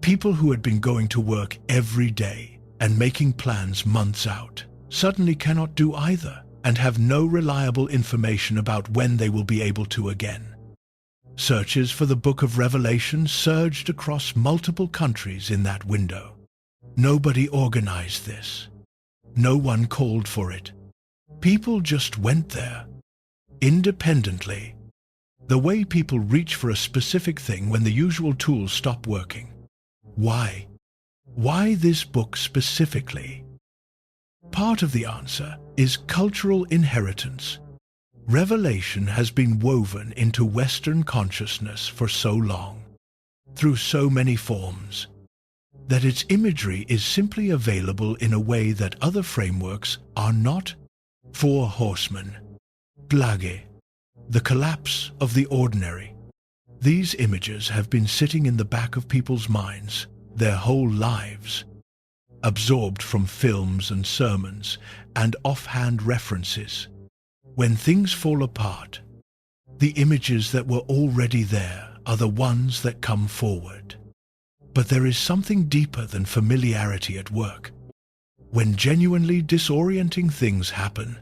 People who had been going to work every day and making plans months out suddenly cannot do either and have no reliable information about when they will be able to again. Searches for the Book of Revelation surged across multiple countries in that window. Nobody organized this. No one called for it. People just went there, independently, the way people reach for a specific thing when the usual tools stop working. Why? Why this book specifically? Part of the answer is cultural inheritance. Revelation has been woven into Western consciousness for so long, through so many forms, that its imagery is simply available in a way that other frameworks are not. 4 horsemen, Plage, the collapse of the ordinary. These images have been sitting in the back of people's minds their whole lives, absorbed from films and sermons and offhand references. When things fall apart, the images that were already there are the ones that come forward. But there is something deeper than familiarity at work. When genuinely disorienting things happen,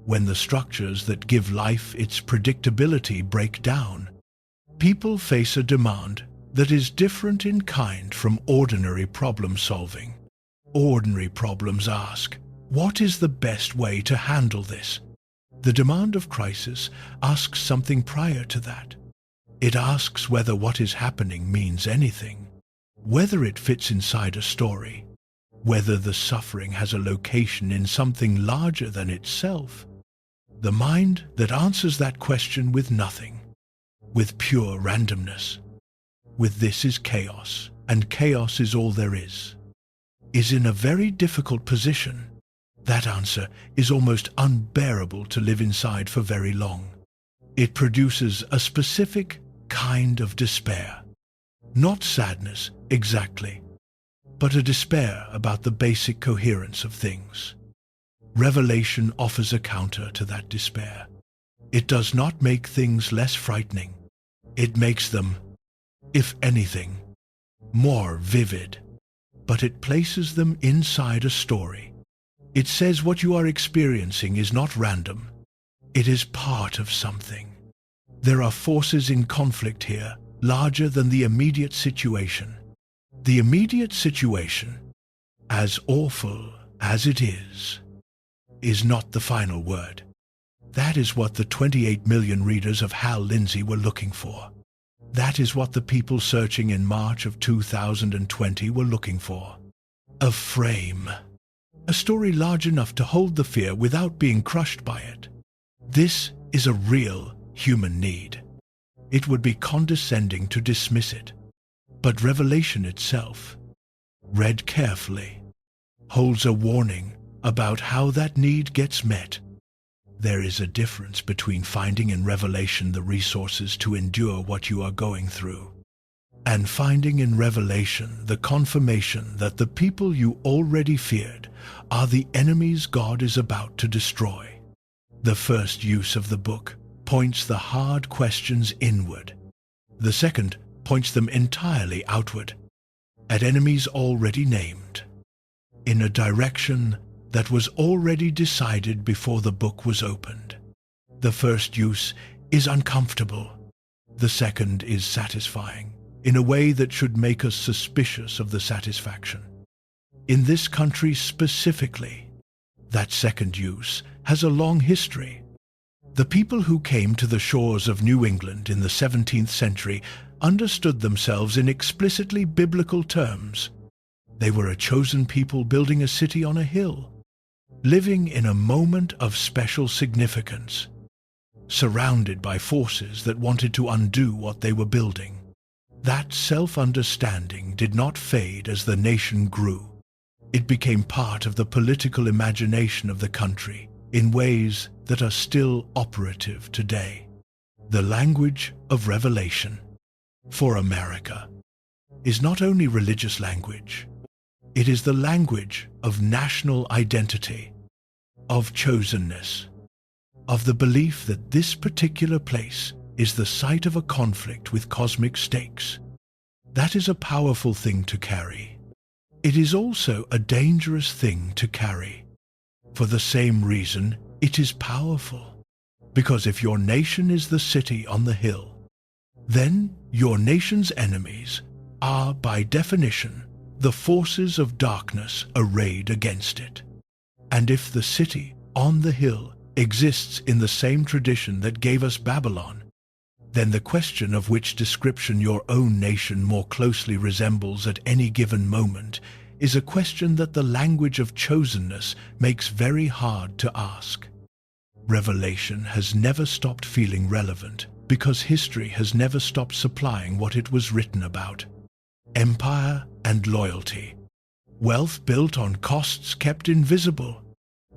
When the structures that give life its predictability break down, people face a demand that is different in kind from ordinary problem solving. Ordinary problems ask, what is the best way to handle this? The demand of crisis asks something prior to that. It asks whether what is happening means anything, whether it fits inside a story, whether the suffering has a location in something larger than itself. The mind that answers that question with nothing, with pure randomness, with this is chaos, and chaos is all there is in a very difficult position. That answer is almost unbearable to live inside for very long. It produces a specific kind of despair. Not sadness, exactly, but a despair about the basic coherence of things. Revelation offers a counter to that despair. It does not make things less frightening. It makes them, if anything, more vivid. But it places them inside a story. It says what you are experiencing is not random. It is part of something. There are forces in conflict here, larger than the immediate situation. The immediate situation, as awful as it is not the final word. That is what the 28 million readers of Hal Lindsey were looking for. That is what the people searching in March of 2020 were looking for. A frame. A story large enough to hold the fear without being crushed by it. This is a real human need. It would be condescending to dismiss it. But Revelation itself, read carefully, holds a warning about how that need gets met. There is a difference between finding in Revelation the resources to endure what you are going through, and finding in Revelation the confirmation that the people you already feared are the enemies God is about to destroy. The first use of the book points the hard questions inward. The second points them entirely outward, at enemies already named, in a direction that was already decided before the book was opened. The first use is uncomfortable. The second is satisfying, in a way that should make us suspicious of the satisfaction. In this country specifically, that second use has a long history. The people who came to the shores of New England in the 17th century understood themselves in explicitly biblical terms. They were a chosen people building a city on a hill, living in a moment of special significance, surrounded by forces that wanted to undo what they were building. That self-understanding did not fade as the nation grew. It became part of the political imagination of the country in ways that are still operative today. The language of Revelation for America is not only religious language, it is the language of national identity, of chosenness, of the belief that this particular place is the site of a conflict with cosmic stakes. That is a powerful thing to carry. It is also a dangerous thing to carry. For the same reason, it is powerful. Because if your nation is the city on the hill, then your nation's enemies are, by definition, the forces of darkness arrayed against it. And if the city on the hill exists in the same tradition that gave us Babylon, then the question of which description your own nation more closely resembles at any given moment is a question that the language of chosenness makes very hard to ask. Revelation has never stopped feeling relevant because history has never stopped supplying what it was written about: empire and loyalty, wealth built on costs kept invisible,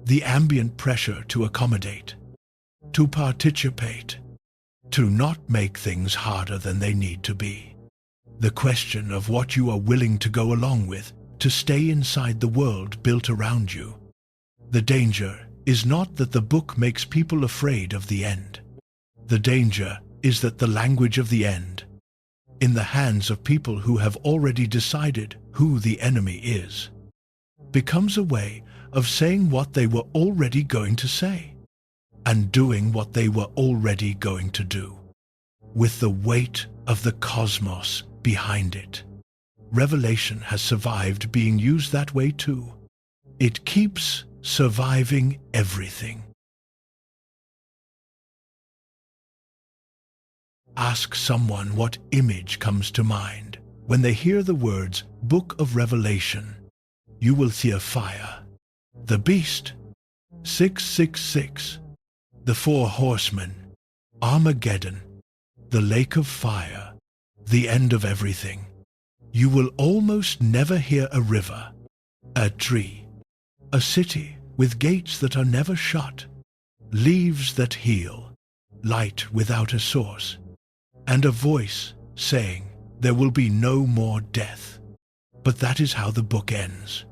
the ambient pressure to accommodate, to participate, to not make things harder than they need to be. The question of what you are willing to go along with to stay inside the world built around you. The danger is not that the book makes people afraid of the end. The danger is that the language of the end, in the hands of people who have already decided who the enemy is, becomes a way of saying what they were already going to say. and doing what they were already going to do, with the weight of the cosmos behind it. Revelation has survived being used that way too. It keeps surviving everything. Ask someone what image comes to mind when they hear the words Book of Revelation. You will see a fire, the beast, 666, the four horsemen, Armageddon, the lake of fire, the end of everything. You will almost never hear a river, a tree, a city with gates that are never shut, leaves that heal, light without a source, and a voice saying, "There will be no more death." But that is how the book ends.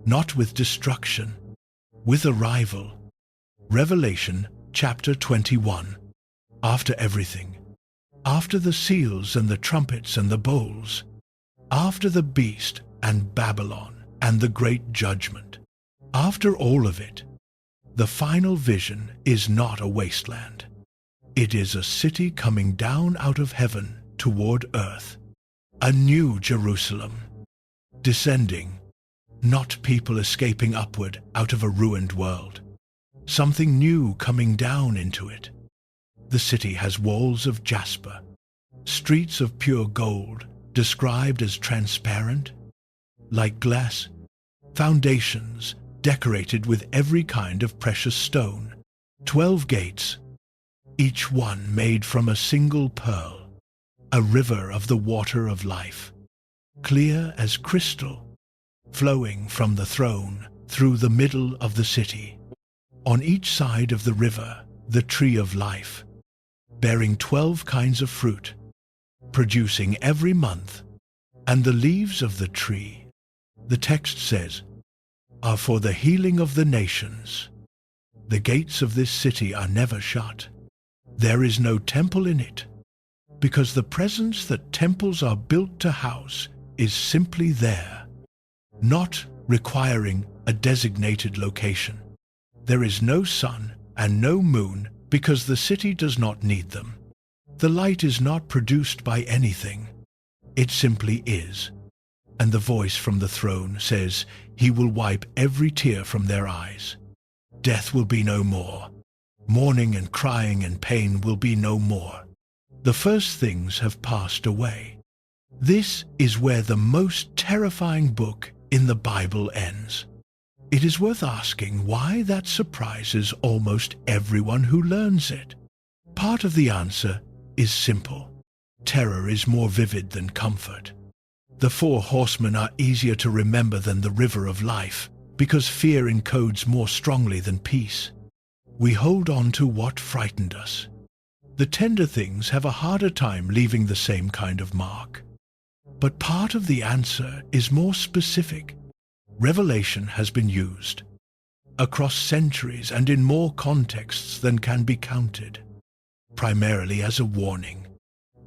Not with destruction, with arrival. Revelation chapter 21. After everything, after the seals and the trumpets and the bowls, after the beast and Babylon and the great judgment, after all of it, the final vision is not a wasteland. It is a city coming down out of heaven toward earth, a new Jerusalem, descending, not people escaping upward out of a ruined world, something new coming down into it. The city has walls of jasper, streets of pure gold, described as transparent, like glass, foundations decorated with every kind of precious stone, 12 gates, each one made from a single pearl, a river of the water of life, clear as crystal, flowing from the throne through the middle of the city. On each side of the river, the tree of life, bearing 12 kinds of fruit, producing every month, and the leaves of the tree, the text says, are for the healing of the nations. The gates of this city are never shut. There is no temple in it, because the presence that temples are built to house is simply there, not requiring a designated location. There is no sun and no moon because the city does not need them. The light is not produced by anything. It simply is. And the voice from the throne says, "He will wipe every tear from their eyes. Death will be no more. Mourning and crying and pain will be no more. The first things have passed away." This is where the most terrifying book in the Bible ends. It is worth asking why that surprises almost everyone who learns it. Part of the answer is simple. Terror is more vivid than comfort. The four horsemen are easier to remember than the river of life, because fear encodes more strongly than peace. We hold on to what frightened us. The tender things have a harder time leaving the same kind of mark. But part of the answer is more specific. Revelation has been used across centuries and in more contexts than can be counted, primarily as a warning,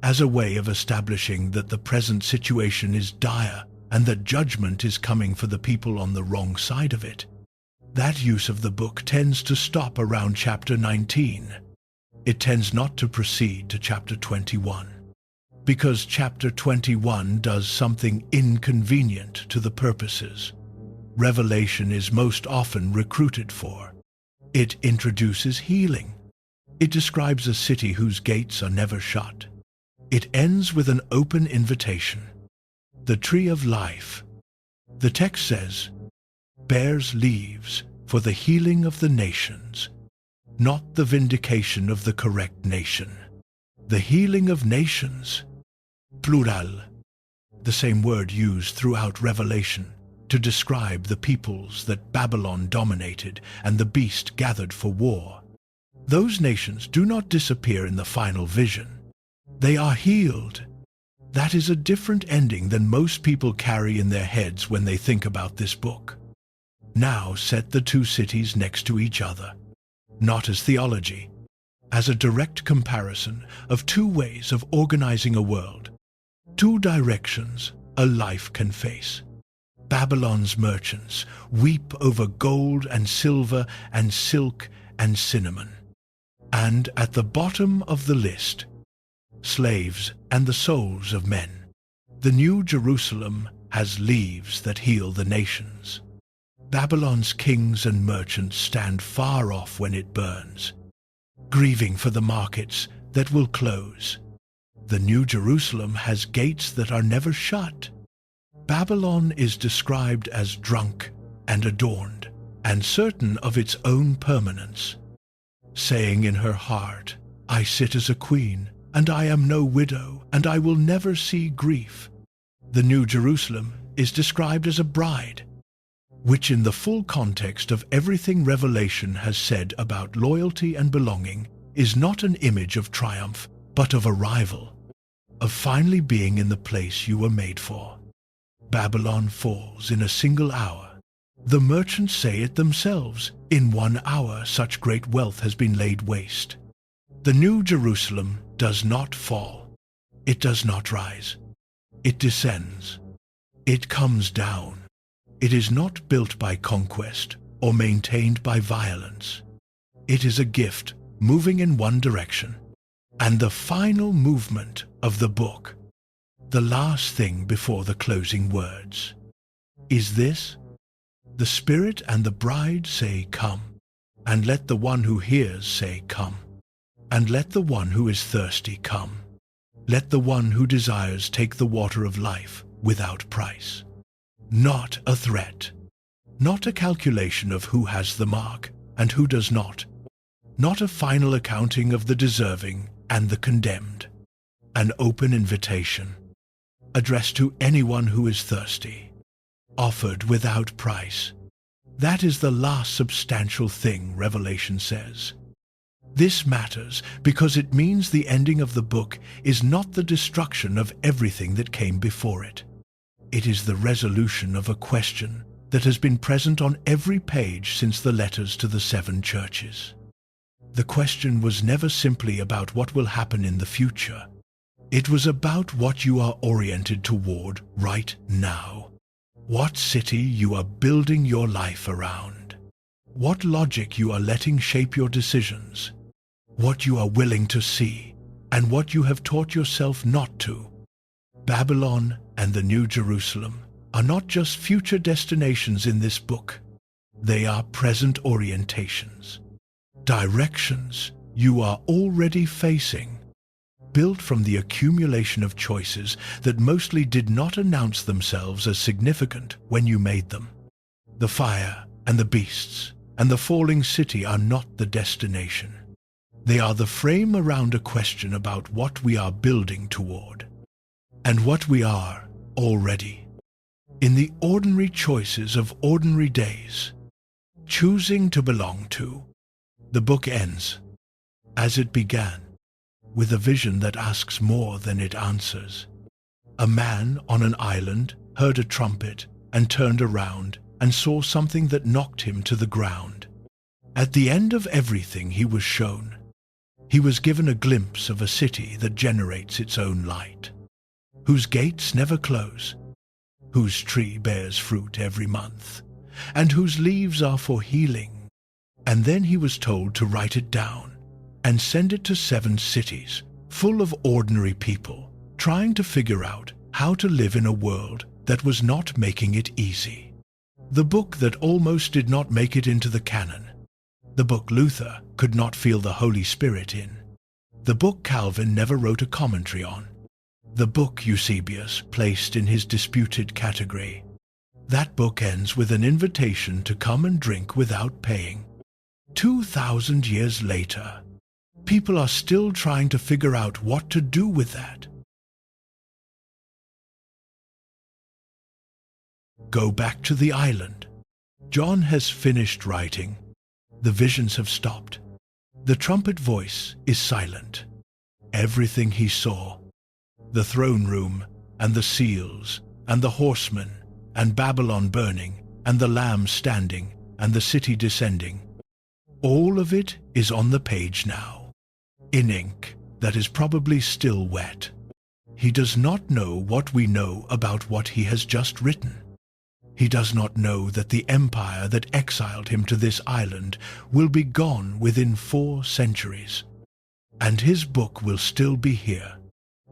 as a way of establishing that the present situation is dire and that judgment is coming for the people on the wrong side of it. That use of the book tends to stop around chapter 19. It tends not to proceed to chapter 21. Because chapter 21 does something inconvenient to the purposes Revelation is most often recruited for. It introduces healing. It describes a city whose gates are never shut. It ends with an open invitation. The tree of life, the text says, bears leaves for the healing of the nations, not the vindication of the correct nation. The healing of nations, plural, the same word used throughout Revelation to describe the peoples that Babylon dominated and the beast gathered for war. Those nations do not disappear in the final vision. They are healed. That is a different ending than most people carry in their heads when they think about this book. Now set the two cities next to each other, not as theology, as a direct comparison of two ways of organizing a world, two directions a life can face. Babylon's merchants weep over gold and silver and silk and cinnamon. And at the bottom of the list, slaves and the souls of men. The New Jerusalem has leaves that heal the nations. Babylon's kings and merchants stand far off when it burns, grieving for the markets that will close. The New Jerusalem has gates that are never shut. Babylon is described as drunk and adorned, and certain of its own permanence, saying in her heart, I sit as a queen, and I am no widow, and I will never see grief. The New Jerusalem is described as a bride, which in the full context of everything Revelation has said about loyalty and belonging is not an image of triumph, but of arrival, of finally being in the place you were made for. Babylon falls in a single hour. The merchants say it themselves, in 1 hour such great wealth has been laid waste. The New Jerusalem does not fall. It does not rise. It descends. It comes down. It is not built by conquest or maintained by violence. It is a gift moving in one direction. And the final movement of the book, the last thing before the closing words, is this: the Spirit and the bride say, Come, and let the one who hears say, Come, and let the one who is thirsty come. Let the one who desires take the water of life without price. Not a threat, not a calculation of who has the mark and who does not, not a final accounting of the deserving and the condemned. An open invitation, addressed to anyone who is thirsty, offered without price. That is the last substantial thing Revelation says. This matters because it means the ending of the book is not the destruction of everything that came before it. It is the resolution of a question that has been present on every page since the letters to the 7 churches. The question was never simply about what will happen in the future. It was about what you are oriented toward right now. What city you are building your life around. What logic you are letting shape your decisions. What you are willing to see, and what you have taught yourself not to. Babylon and the New Jerusalem are not just future destinations in this book. They are present orientations, directions you are already facing, built from the accumulation of choices that mostly did not announce themselves as significant when you made them. The fire and the beasts and the falling city are not the destination. They are the frame around a question about what we are building toward, and what we are already. In the ordinary choices of ordinary days, choosing to belong to. The book ends, as it began, with a vision that asks more than it answers. A man on an island heard a trumpet and turned around and saw something that knocked him to the ground. At the end of everything he was shown, he was given a glimpse of a city that generates its own light, whose gates never close, whose tree bears fruit every month, and whose leaves are for healing. And then he was told to write it down and send it to 7 cities full of ordinary people trying to figure out how to live in a world that was not making it easy. The book that almost did not make it into the canon. The book Luther could not feel the Holy Spirit in. The book Calvin never wrote a commentary on. The book Eusebius placed in his disputed category. That book ends with an invitation to come and drink without paying. 2,000 years later, people are still trying to figure out what to do with that. Go back to the island. John has finished writing. The visions have stopped. The trumpet voice is silent. Everything he saw, the throne room and the seals and the horsemen and Babylon burning and the Lamb standing and the city descending, all of it is on the page now, in ink that is probably still wet. He does not know what we know about what he has just written. He does not know that the empire that exiled him to this island will be gone within 4 centuries, and his book will still be here.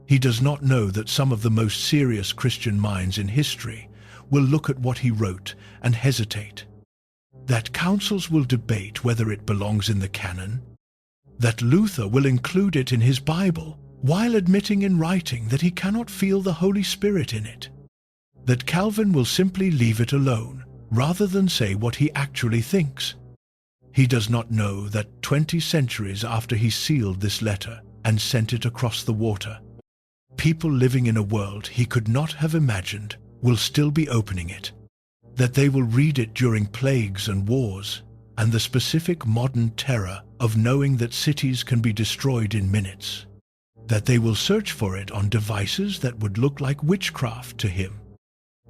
He does not know that some of the most serious Christian minds in history will look at what he wrote and hesitate, that councils will debate whether it belongs in the canon, that Luther will include it in his Bible while admitting in writing that he cannot feel the Holy Spirit in it, that Calvin will simply leave it alone rather than say what he actually thinks. He does not know that 20 centuries after he sealed this letter and sent it across the water, people living in a world he could not have imagined will still be opening it, that they will read it during plagues and wars, and the specific modern terror of knowing that cities can be destroyed in minutes, that they will search for it on devices that would look like witchcraft to him,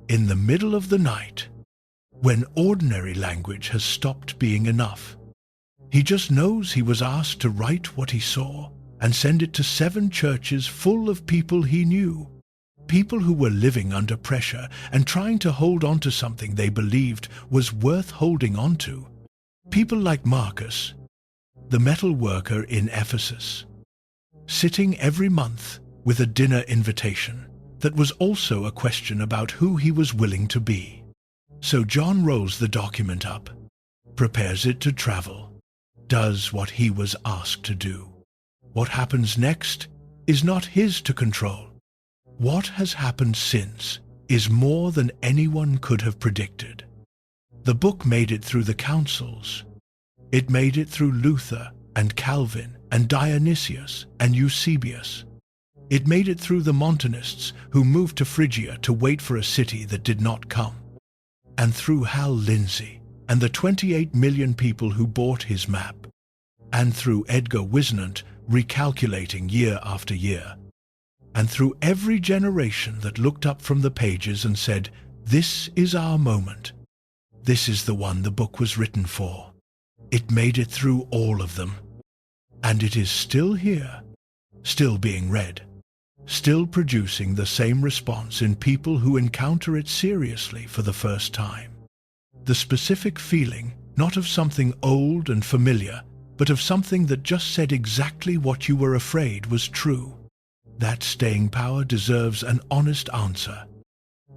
in the middle of the night, when ordinary language has stopped being enough. He just knows he was asked to write what he saw and send it to 7 churches full of people he knew, people who were living under pressure and trying to hold on to something they believed was worth holding on to. People like Marcus, the metal worker in Ephesus, sitting every month with a dinner invitation that was also a question about who he was willing to be. So John rolls the document up, prepares it to travel, does what he was asked to do. What happens next is not his to control. What has happened since is more than anyone could have predicted. The book made it through the councils. It made it through Luther and Calvin and Dionysius and Eusebius. It made it through the Montanists who moved to Phrygia to wait for a city that did not come, and through Hal Lindsey and the 28 million people who bought his map, and through Edgar Wisnant recalculating year after year, and through every generation that looked up from the pages and said, "This is our moment. This is the one the book was written for." It made it through all of them. And it is still here, still being read, still producing the same response in people who encounter it seriously for the first time. The specific feeling, not of something old and familiar, but of something that just said exactly what you were afraid was true. That staying power deserves an honest answer.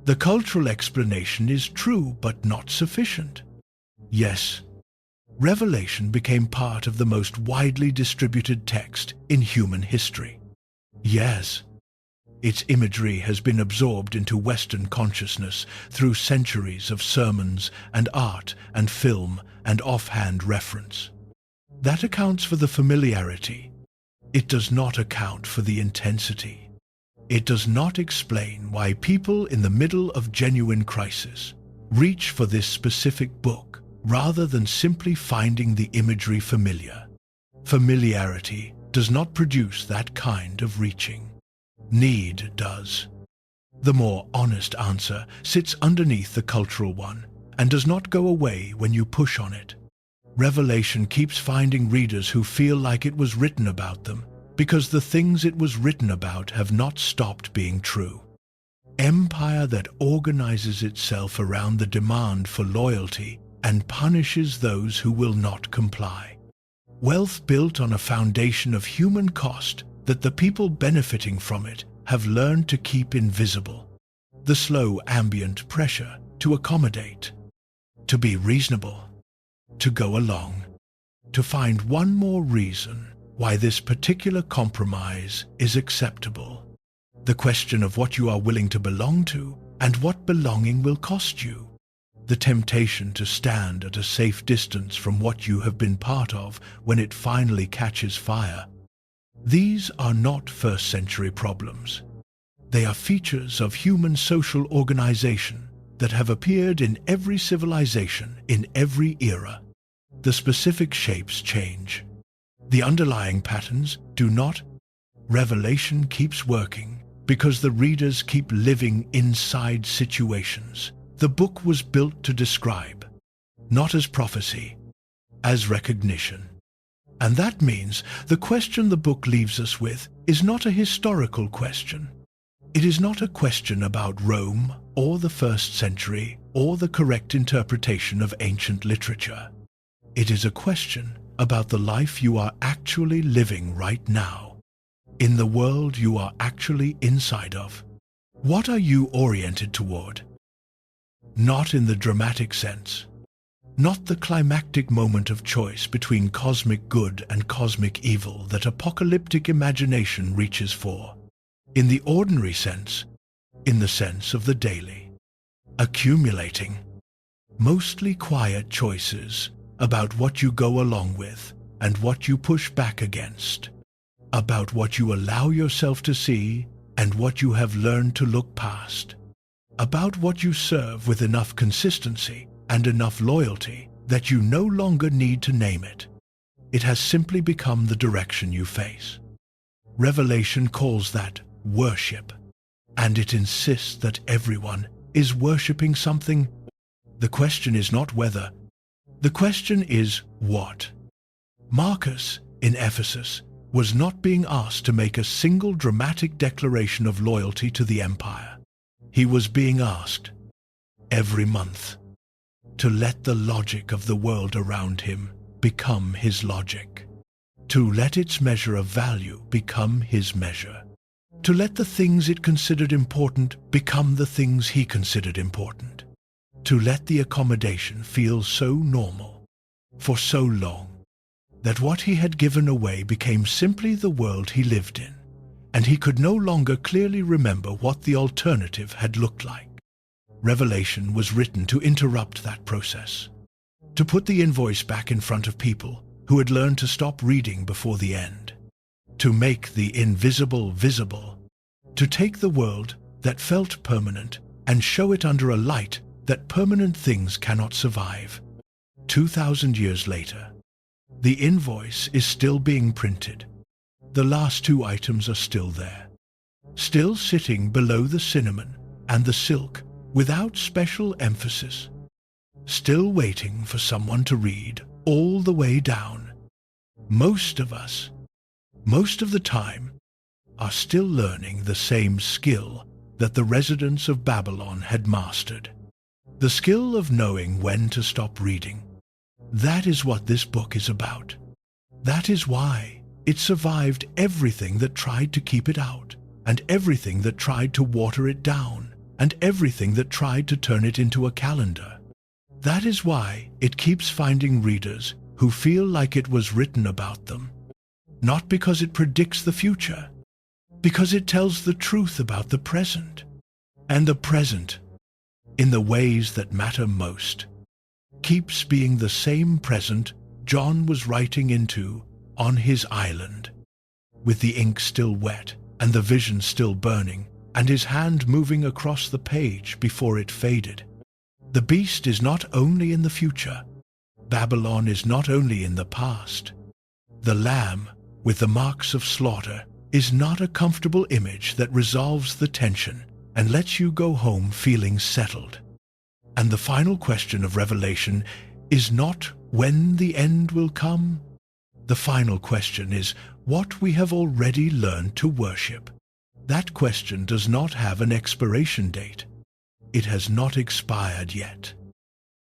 The cultural explanation is true but not sufficient. Yes, Revelation became part of the most widely distributed text in human history. Yes, its imagery has been absorbed into Western consciousness through centuries of sermons and art and film and offhand reference. That accounts for the familiarity. It does not account for the intensity. It does not explain why people in the middle of genuine crisis reach for this specific book rather than simply finding the imagery familiar. Familiarity does not produce that kind of reaching. Need does. The more honest answer sits underneath the cultural one and does not go away when you push on it. Revelation keeps finding readers who feel like it was written about them because the things it was written about have not stopped being true. Empire that organizes itself around the demand for loyalty and punishes those who will not comply. Wealth built on a foundation of human cost that the people benefiting from it have learned to keep invisible. The slow ambient pressure to accommodate, to be reasonable, to go along, to find one more reason why this particular compromise is acceptable. The question of what you are willing to belong to and what belonging will cost you. The temptation to stand at a safe distance from what you have been part of when it finally catches fire. These are not first-century problems. They are features of human social organization that have appeared in every civilization in every era. The specific shapes change. The underlying patterns do not. Revelation keeps working because the readers keep living inside situations the book was built to describe, not as prophecy, as recognition. And that means the question the book leaves us with is not a historical question. It is not a question about Rome or the 1st century or the correct interpretation of ancient literature. It is a question about the life you are actually living right now, in the world you are actually inside of. What are you oriented toward? Not in the dramatic sense, not the climactic moment of choice between cosmic good and cosmic evil that apocalyptic imagination reaches for. In the ordinary sense, in the sense of the daily, accumulating, mostly quiet choices about what you go along with and what you push back against, about what you allow yourself to see and what you have learned to look past, about what you serve with enough consistency and enough loyalty that you no longer need to name it. It has simply become the direction you face. Revelation calls that worship, and it insists that everyone is worshipping something. The question is not whether, the question is what. Marcus, in Ephesus, was not being asked to make a single dramatic declaration of loyalty to the empire. He was being asked, every month, to let the logic of the world around him become his logic, to let its measure of value become his measure, to let the things it considered important become the things he considered important, to let the accommodation feel so normal for so long that what he had given away became simply the world he lived in, and he could no longer clearly remember what the alternative had looked like. Revelation was written to interrupt that process, to put the invoice back in front of people who had learned to stop reading before the end, to make the invisible visible, to take the world that felt permanent and show it under a light that permanent things cannot survive. 2,000 years later, the invoice is still being printed. The last two items are still there, still sitting below the cinnamon and the silk without special emphasis, still waiting for someone to read all the way down. Most of us, most of the time, are still learning the same skill that the residents of Babylon had mastered, the skill of knowing when to stop reading. That is what this book is about. That is why it survived everything that tried to keep it out, and everything that tried to water it down, and everything that tried to turn it into a calendar. That is why it keeps finding readers who feel like it was written about them. Not because it predicts the future, because it tells the truth about the present, and the present, in the ways that matter most, keeps being the same present John was writing into on his island, with the ink still wet and the vision still burning, and his hand moving across the page before it faded. The beast is not only in the future. Babylon is not only in the past. The lamb, with the marks of slaughter, is not a comfortable image that resolves the tension and lets you go home feeling settled. And the final question of Revelation is not when the end will come. The final question is what we have already learned to worship. That question does not have an expiration date. It has not expired yet.